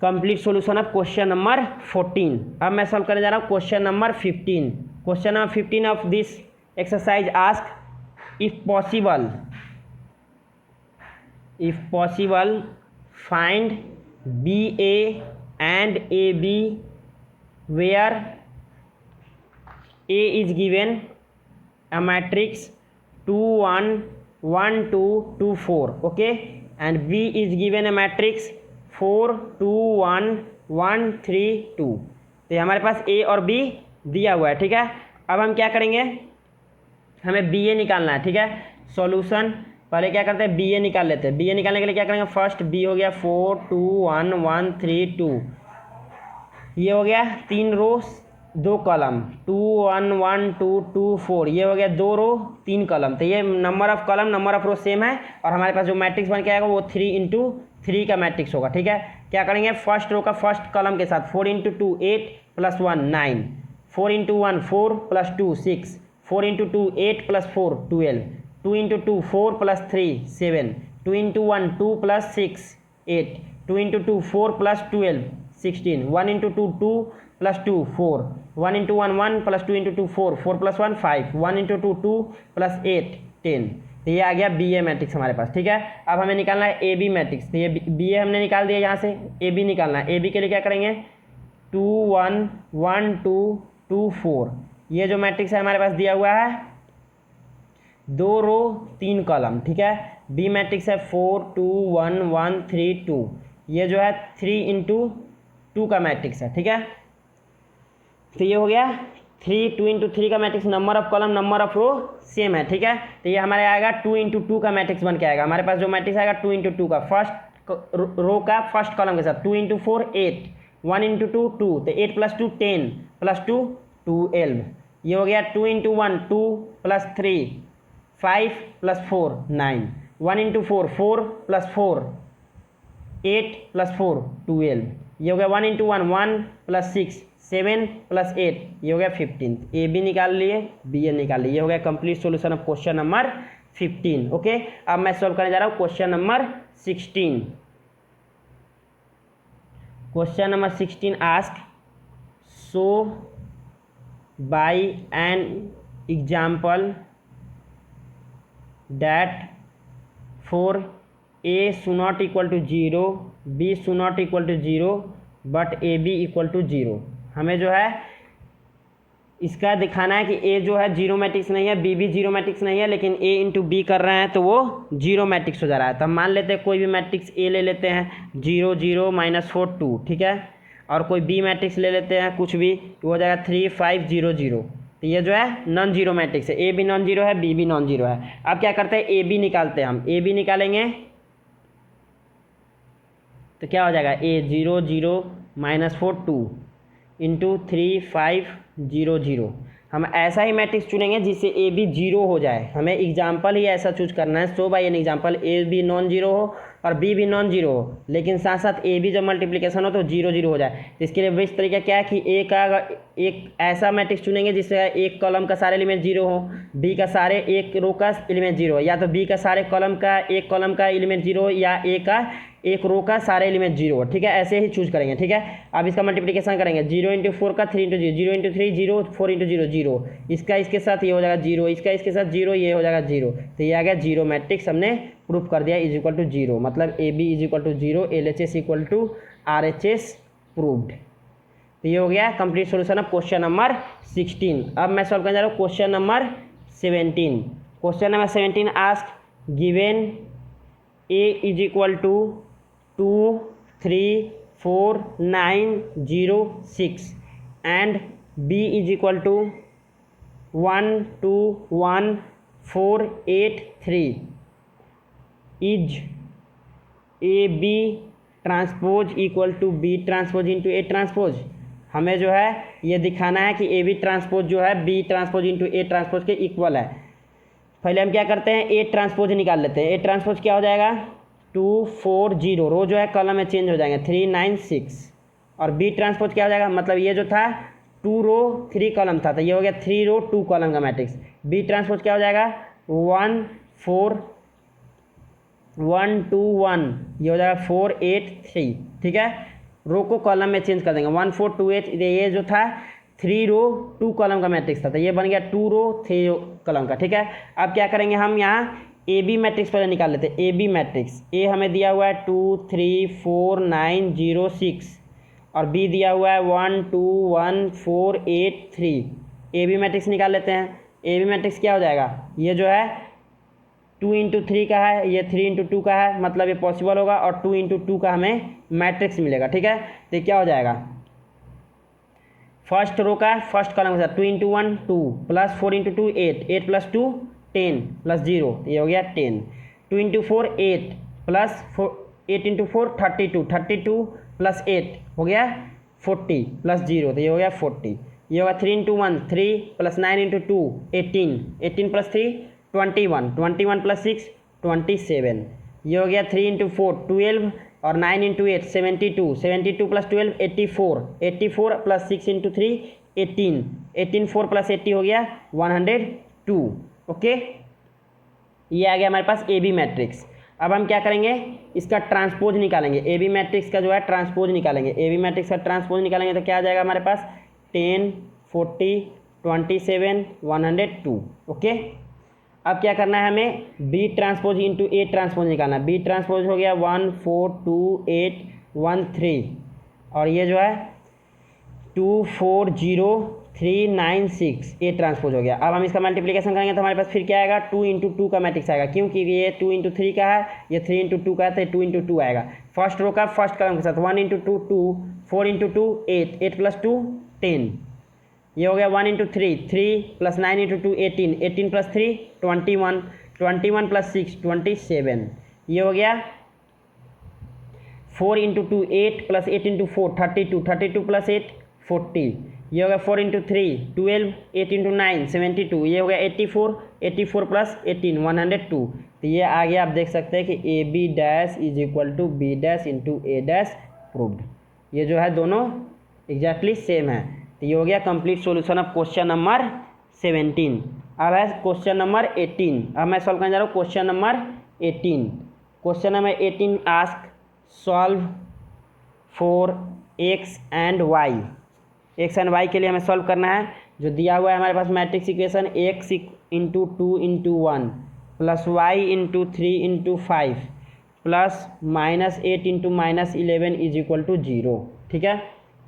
complete solution of question number 14। अब मैं सॉल्व करने जा रहा हूँ question number 15। Question number 15 of this exercise ask if possible find BA and AB where A is given a matrix 2 1 1 2 2 4, okay, and B is given a matrix 4 2 1 1 3 2। तो ये हमारे पास A और B दिया हुआ है। ठीक है, अब हम क्या करेंगे, हमें BA निकालना है। ठीक है, सॉल्यूशन पहले क्या करते हैं, BA निकाल लेते हैं। BA निकालने के लिए क्या करेंगे, फर्स्ट B हो गया 4 2 1 1 3 2, ये हो गया 3 रो 2 कॉलम 2 1 1 2 2 4, ये हो गया 2 रो 3 कॉलम। तो ये number of column number of row same है, और हमारे पास जो मैट्रिक्स बन के आएगा वो 3 इंटू 3 का मैट्रिक्स होगा। ठीक है, क्या करेंगे, फर्स्ट रो का फर्स्ट कॉलम के साथ 4 into 2 8 plus 1 9, 4 into 1 4 plus 2 6, 4 into 2 8 plus 4 12, 2 into 2 4 plus 3 7, 2 into 1 2 plus 6 8, 2 into 2 4 plus 12 16, 1 into 2 2 plus 2 4, 1 into 1 1 plus 2 into 2 4, 4 plus 1 5, 1 into 2 2 plus 8 10। तो ये आ गया BA मैट्रिक्स हमारे पास। ठीक है, अब हमें निकालना है AB मैट्रिक्स। तो ये BA हमने निकाल दिया, यहाँ से AB निकालना है। AB के लिए क्या करेंगे, 2 1 1 2 2 4, ये जो मैट्रिक्स है हमारे पास दिया हुआ है 2 रो 3 कॉलम। ठीक है, B मैट्रिक्स है 4 2 1 1 3 2, ये जो है 3 इंटू 2 का मैट्रिक्स है। ठीक है, तो ये हो गया 3 2 इंटू 3 का matrix, number of column number of row same है। ठीक है, तो ये हमारे आएगा 2 इंटू 2 का मैट्रिक्स बन के आएगा। हमारे पास जो मैट्रिक्स आएगा 2 इंटू 2 का, फर्स्ट रो का फर्स्ट कॉलम के साथ 2 इंटू 4 8, 1 इंटू 2 2, तो 8 प्लस 2 10 प्लस 2 12, ये हो गया 2 into 1 2 plus 3 5 plus 4 9, 1 into 4 4 plus 4 8 plus 4 12, ये हो गया 1 इंटू 1 1 प्लस 6 7 प्लस 8, ये हो गया 15। AB निकाल लिए, BA निकाल लिए, ये हो गया complete solution of question number 15। Okay, अब मैं सॉल्व करने जा रहा हूँ question number 16। Question number 16 ask so by an example that for A should not equal to 0, B should not equal to 0, but A B equal to zero. हमें जो है इसका दिखाना है कि ए जो है जीरो मैट्रिक्स नहीं है, बी भी जीरो मैट्रिक्स नहीं है, लेकिन ए इंटू बी कर रहे हैं तो वो जीरो मैट्रिक्स हो जा रहा है। तो हम मान लेते हैं कोई भी मैट्रिक्स ए ले लेते हैं 0 0 -4 2, ठीक है, और कोई बी मैट्रिक्स ले लेते हैं कुछ भी, तो हो जाएगा 3 5 0 0। तो ये जो है नॉन जीरो मैट्रिक्स है, ए भी नॉन जीरो है, बी भी नॉन जीरो है। अब क्या करते हैं, ए बी निकालते हैं हम। ए बी निकालेंगे तो क्या हो जाएगा, ए 0 0 -4 2 इंटू 3 5 0 0। हम ऐसा ही मैट्रिक्स चुनेंगे जिससे ए बी जीरो हो जाए। हमें एग्जाम्पल ही ऐसा चूज करना है, so by an example A B non zero हो और बी भी नॉन जीरो हो, लेकिन साथ साथ ए बी जब मल्टीप्लिकेशन हो तो 0 0 हो जाए। तो इसके लिए बेस्ट तरीका क्या है कि ए का एक ऐसा मैट्रिक्स चुनेंगे जिससे एक कॉलम का सारे एलिमेंट जीरो हो, बी का सारे एक रो का एलिमेंट जीरो हो, या तो बी का सारे कॉलम का एक कॉलम का एलिमेंट जीरो हो, या ए का एक रो का सारे एलिमेंट जीरो हो, ठीक है, ऐसे ही चूज करेंगे, ठीक है। अब इसका मल्टीप्लिकेशन करेंगे 0 × 4 का 3 × 0, 0 × 3 0, 4 × 0 0, इसका इसके साथ ये हो जाएगा 0, इसका इसके साथ 0, ये हो जाएगा 0। तो ये आ गया जीरो मैट्रिक्स, हमने प्रूफ कर दिया इज इक्वल टू जीरो, मतलब A B is equal to zero, LHS equal to RHS proved. तो ये हो गया complete solution of question number 16। अब मैं सॉल्व करने जा रहा हूँ question number 17। Question number 17 ask given A is equal to 2 3 4 9 0 6 and b is equal to 1 2 1 4 8 3 is a b transpose equal to B transpose into A transpose. हमें जो है ये दिखाना है कि ए बी ट्रांसपोज जो है B transpose into A transpose के इक्वल है। पहले हम क्या करते हैं, ए ट्रांसपोज निकाल लेते हैं। ए ट्रांसपोज क्या हो जाएगा, 2 4 0, रो जो है कॉलम में चेंज हो जाएंगे 3 9 6, और बी ट्रांसपोज क्या हो जाएगा, मतलब ये जो था 2 रो 3 कॉलम था, तो ये हो गया 3 रो 2 कॉलम का मैट्रिक्स। बी ट्रांसपोज क्या हो जाएगा 1 4 1 2 1, ये हो जाएगा 4 8 3, ठीक है। रो को कॉलम में चेंज कर देंगे 1 4 2 8, ये जो था 3 रो 2 कॉलम का मैट्रिक्स था, तो ये बन गया 2 रो 3 कॉलम का, ठीक है। अब क्या करेंगे, हम यहाँ ए बी मैट्रिक्स पहले निकाल लेते हैं। ए बी मैट्रिक्स, ए हमें दिया हुआ है 2 3 4 9 0 6, और बी दिया हुआ है 1 2 1 4 8 3। ए बी मैट्रिक्स निकाल लेते हैं। ए बी मैट्रिक्स क्या हो जाएगा, ये जो है 2 × 3 का है, ये 3 × 2 का है, मतलब ये पॉसिबल होगा, और 2 × 2 का हमें मैट्रिक्स मिलेगा, ठीक है। तो ये क्या हो जाएगा, फर्स्ट रो का फर्स्ट कॉलम के साथ 2 × 1 2 प्लस 4 × 2 8, 8 प्लस 2 10 प्लस 0, ये हो गया 10। 2 × 4 8 प्लस 8 × 4 32, 32 प्लस 8 हो गया 40 प्लस 0, तो ये हो गया 40। ये होगा 3 × 1 3 प्लस 9 × 2 18, 18 प्लस 3 21, 21 प्लस 6 27। ये हो गया 3 × 4 12, और 9 × 8 72, 72 प्लस 12 84, 84 प्लस 6 × 3 18, 18 4 प्लस 80 हो गया 102, ओके। ये आ गया हमारे पास ए बी मैट्रिक्स। अब हम क्या करेंगे, इसका ट्रांसपोज निकालेंगे। ए बी मैट्रिक्स का जो है ट्रांसपोज निकालेंगे। ए बी मैट्रिक्स का ट्रांसपोज निकालेंगे तो क्या आ जाएगा हमारे पास 10 40 27 102, ओके। अब क्या करना है, हमें B transpose into A transpose निकालना है। बी ट्रांसपोज हो गया 1 4 2 8 1 3, और ये जो है 2 4 0 3 9 6, ए ट्रांसपोज हो गया। अब हम इसका मल्टीप्लिकेशन करेंगे तो हमारे पास फिर क्या आएगा, 2 × 2 का मैट्रिक्स आएगा, क्योंकि ये 2 × 3 का है, ये 3 × 2 का है, तो 2 × 2 आएगा। फर्स्ट रो का फर्स्ट कॉलम के साथ 1 × 2 2, 4 × 2 8, 8 प्लस 2 10, ये हो गया 1 × 3 3 प्लस 9 × 2 18, 18 प्लस 3 21, 21 प्लस 6 27। ये हो गया 4 × 2 8 प्लस 8 × 4 32, 32 प्लस 8 40। ये हो गया 4 × 3 12, 8 × 9 72। ये हो गया 84, 84 प्लस 18 102। तो ये आगे आप देख सकते हैं कि A B dash is equal to B dash into A dash proved. ये जो है दोनों एग्जैक्टली सेम है। तो ये हो गया complete solution of question number 17। अब है क्वेश्चन नंबर 18। अब मैं सॉल्व करने जा रहा हूँ question number 18। Question number 18 ask solve for X and Y. X and Y के लिए हमें सॉल्व करना है। जो दिया हुआ है हमारे पास matrix equation X into 2 × 1 plus Y into 3 × 5 plus -8 × -11 is equal to 0। ठीक है।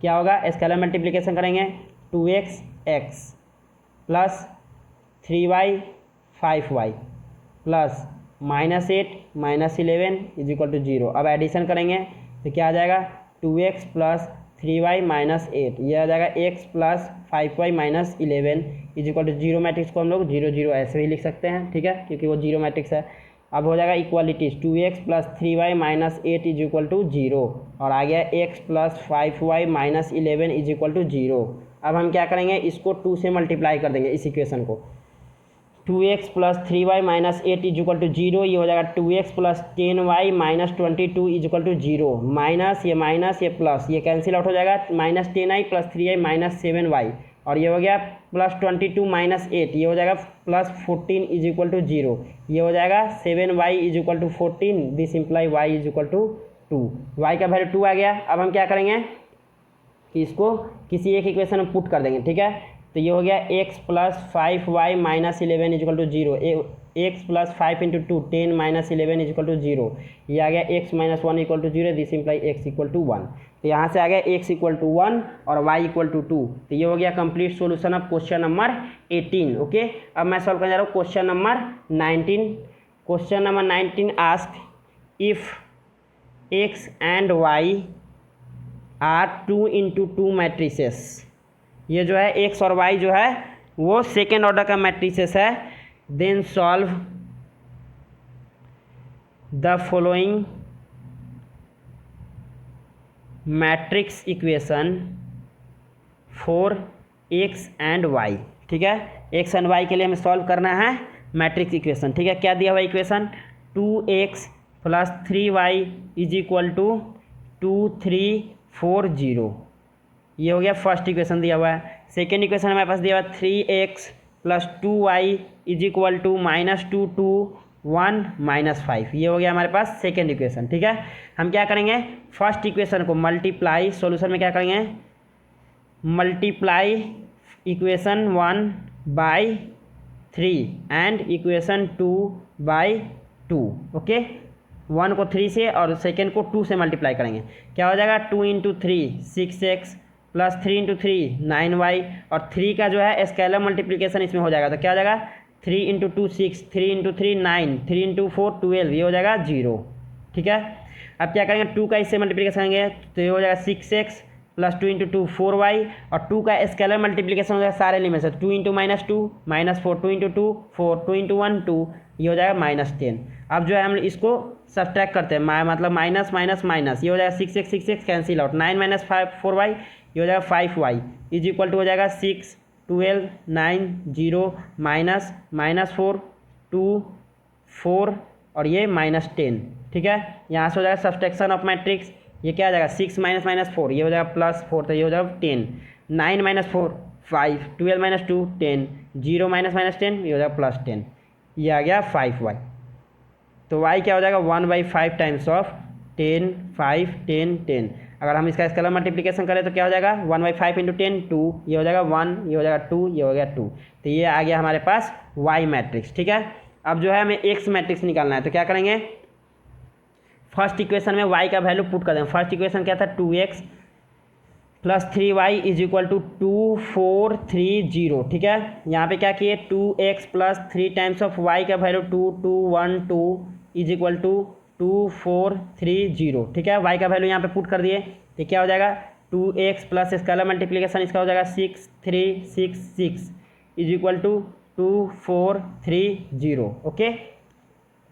क्या होगा, स्केलर मल्टीप्लिकेशन करेंगे 2x x plus 3y 5y plus -8 -11 is equal to 0। अब एडिशन करेंगे तो क्या आ जाएगा, 2x प्लस 3y -8, ये आ जाएगा x plus 5y -11 is equal to 0। Matrix को हम लोग 0 0 ऐसे ही लिख सकते हैं, ठीक है, क्योंकि वो 0 मैट्रिक्स है। अब हो जाएगा equalities 2x plus 3y -8 is equal to 0 और आ गया x plus 5y -11 is equal to 0। अब हम क्या करेंगे, इसको 2 से मल्टीप्लाई कर देंगे इस इक्वेशन को। 2x plus 3y -8 is equal to 0, ये हो जाएगा 2x plus 10y -22 is equal to 0। Minus ये प्लस ये कैंसिल आउट हो जाएगा, -10i प्लस 3i -7y और ये हो गया प्लस 22 -8, ये हो जाएगा प्लस 14 इज इक्वल टू 0। ये हो जाएगा 7y is equal to 14, this imply y is equal to 2। y का वैल्यू 2 आ गया। अब हम क्या करेंगे कि इसको किसी एक इक्वेशन में पुट कर देंगे, ठीक है। तो ये हो गया x plus 5y -11 is equal to 0, x plus 5 into 2 10 -11 is equal to 0। ये आ गया x - 1 equal to 0, this imply x equal to 1। तो यहाँ से आ गया x इक्वल टू 1 और y इक्वल टू 2। तो ये हो गया complete solution of question number 18। Okay, अब मैं सॉल्व करने जा रहा हूँ question number 19। Question number 19 ask if x and y are 2 into 2 matrices. ये जो है x और y जो है वो सेकेंड ऑर्डर का मैट्रिसेस है। Then solve the following matrix equation for x and y। ठीक है, x एंड y के लिए हमें सॉल्व करना है मैट्रिक्स इक्वेशन। ठीक है, क्या दिया हुआ equation, 2x plus 3y is equal to 2 3 4 0। ये हो गया फर्स्ट इक्वेशन दिया हुआ है। सेकेंड इक्वेशन हमारे पास दिया हुआ है 3x plus 2y is equal to -2 2 1 -5। ये हो गया हमारे पास सेकेंड इक्वेशन। ठीक है, हम क्या करेंगे, फर्स्ट इक्वेशन को मल्टीप्लाई, सॉल्यूशन में क्या करेंगे, multiply equation 1 by 3 and equation 2 by 2। Okay, 1 को 3 से और सेकेंड को 2 से मल्टीप्लाई करेंगे। क्या हो जाएगा, 2 into 3 6x plus 3 into 3 9y और 3 का जो है स्केलर मल्टीप्लिकेशन इसमें हो जाएगा। तो क्या हो जाएगा, 3 इंटू 2 6, 3 इंटू 3 9, 3 इंटू 4 12, ये हो जाएगा 0। ठीक है, अब क्या करेंगे, 2 का इससे मल्टीप्लिकेशन करेंगे तो ये हो जाएगा 6x प्लस 2 इंटू 2 4y और 2 का स्केलर मल्टीप्लिकेशन हो जाएगा सारे एलिमेंट्स से, 2 इंटू -2 -4, 2 इंटू 2 4, 2 इंटू 1 2, ये हो जाएगा -10। अब जो है हम इसको सब्ट्रैक्ट करते हैं, मतलब माइनस माइनस माइनस, ये हो जाएगा 6x कैंसिल आउट, 9 - 4y ये हो जाएगा 5y इज इक्वल टू हो जाएगा 6 12 9 0 -4 2 4 और ये -10। ठीक है, यहाँ से हो जाएगा सब्ट्रैक्शन ऑफ मैट्रिक्स, ये क्या आ जाएगा 6 -4, ये हो जाएगा +4, तो ये हो जाएगा 10, 9 - 4 5, 12 - 2 10, 0 -10, ये हो जाएगा +10, ये आ गया 5y। तो y क्या हो जाएगा 1/5 टाइम्स ऑफ 10 5 10 10। अगर हम इसका स्केलर मल्टीप्लिकेशन करें तो क्या हो जाएगा, 1/5 इंटू 10 2, ये हो जाएगा 1, ये हो जाएगा 2, ये हो गया 2। तो ये आ गया हमारे पास y मैट्रिक्स। ठीक है, अब जो है हमें x मैट्रिक्स निकालना है, तो क्या करेंगे, फर्स्ट इक्वेशन में y का वैल्यू पुट कर देंगे। फर्स्ट इक्वेशन क्या था, 2x plus 3y is equal to 2 4 3 0। ठीक है, यहाँ पे क्या किए, 2x plus 3 times of y का वैल्यू 2 2 1 2 इज इक्वल टू 2 4 3 0। ठीक है, y का वैल्यू यहाँ पे पुट कर दिए, तो क्या हो जाएगा, 2x प्लस स्केलर मल्टीप्लिकेशन इसका हो जाएगा 6 3 6 6 इज इक्वल टू 2 4 3 0। ओके,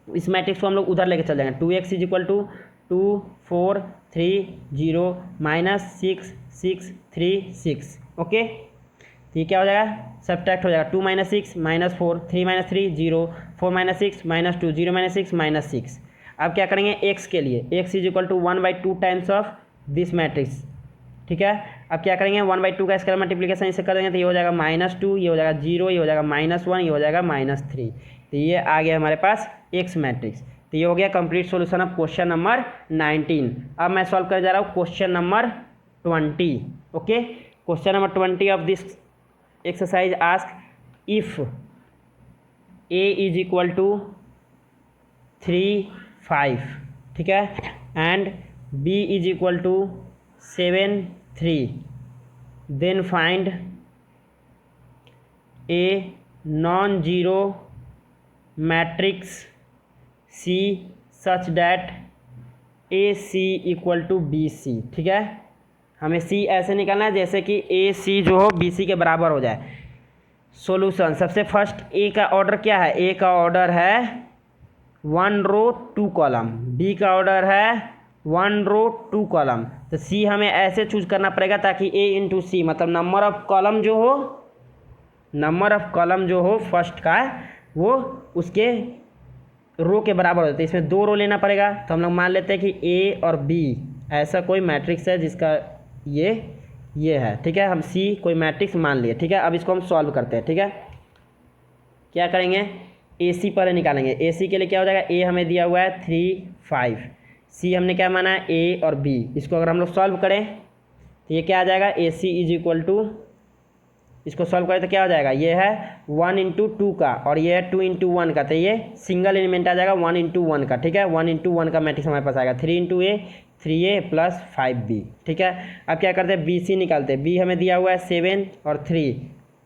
इस मैट्रिक्स को हम लोग उधर लेके चल जाएंगे, 2x is equal to 2 4 3 0 -6 6 3 6। Okay, तो ये क्या हो जाएगा, सब्ट्रैक्ट हो जाएगा, 2 - 6 -4 3 - 3 0 4 - 6 -2 0 - 6 -6। अब क्या करेंगे x के लिए, x is equal to 1/2 times of this matrix. ठीक है, अब क्या करेंगे, 1/2 का स्केलर मल्टीप्लिकेशन इससे कर देंगे, तो ये हो जाएगा -2, ये हो जाएगा 0, ये हो जाएगा -1, ये हो जाएगा -3। तो ये आ गया हमारे पास x मैट्रिक्स। तो ये हो गया complete solution of question number 19। अब मैं सॉल्व कर जा रहा हूँ question number 20। Okay, question number 20 of this exercise ask if a is equal to 3 5, ठीक है, and b is equal to 7 3 then find a non-zero matrix C such that AC equal to BC। ठीक है, हमें C ऐसे निकालना है जैसे कि AC जो हो BC के बराबर हो जाए। सॉल्यूशन, सबसे फर्स्ट A का ऑर्डर क्या है? A का ऑर्डर है 1 रो 2 कॉलम, B का ऑर्डर है 1 रो 2 कॉलम। तो C हमें ऐसे चूज करना पड़ेगा ताकि A इंटू C मतलब नंबर ऑफ कॉलम जो हो फर्स्ट का वो उसके रो के बराबर होता है। इसमें 2 रो लेना पड़ेगा। तो हम लोग मान लेते हैं कि A और B ऐसा कोई मैट्रिक्स है जिसका ये है। ठीक है, हम C कोई मैट्रिक्स मान लिए। ठीक है, अब इसको हम सॉल्व करते हैं। ठीक है, क्या करेंगे? AC पहले निकालेंगे। AC के लिए क्या हो जाएगा? A हमें दिया हुआ है 3 5, C हमने क्या माना है? A और B। इसको अगर हम लोग सॉल्व करें तो ये क्या आ जाएगा? AC इज इक्वल टू, इसको सॉल्व करें तो क्या हो जाएगा? ये है 1 इंटू 2 का और ये है 2 इंटू 1 का। तो ये सिंगल एलिमेंट आ जाएगा 1 इंटू 1 का। ठीक है, 1 इंटू 1 का मैट्रिक्स हमारे पास आएगा 3 into A 3A plus 5B। ठीक है, अब क्या करते हैं? BC निकालते हैं। B हमें दिया हुआ है 7 और 3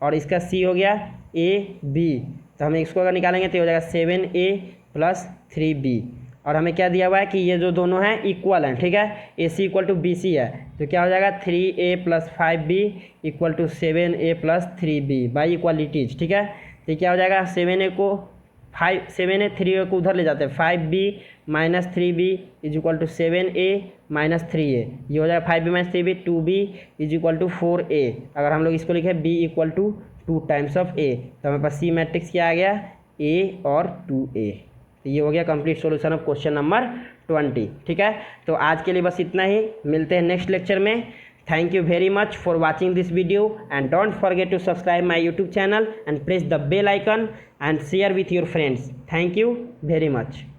और इसका C हो गया AB। तो हम इसको अगर निकालेंगे तो हो जाएगा 7A प्लस 3B और हमें क्या दिया हुआ है कि ये जो दोनों हैं इक्वल हैं। ठीक है, AC इक्वल टू BC है तो क्या हो जाएगा? 3A plus 5B equal to 7A plus 3B by equalities. ठीक है, तो क्या हो जाएगा? 7A 3A को उधर ले जाते हैं, 5B minus 3B is equal to 7A minus 3A। ये हो जाएगा 5B minus 3B 2B is equal to 4A। अगर हम लोग इसको लिखे B equal to 2 times of A तो हमारे पास C मैट्रिक्स क्या आ गया? A और 2A। तो ये हो गया complete solution of question number 20। ठीक है, तो आज के लिए बस इतना ही। मिलते हैं नेक्स्ट लेक्चर में। Thank you very much for watching this video and don't forget to subscribe my YouTube channel and press the bell icon and share with your friends. Thank you very much.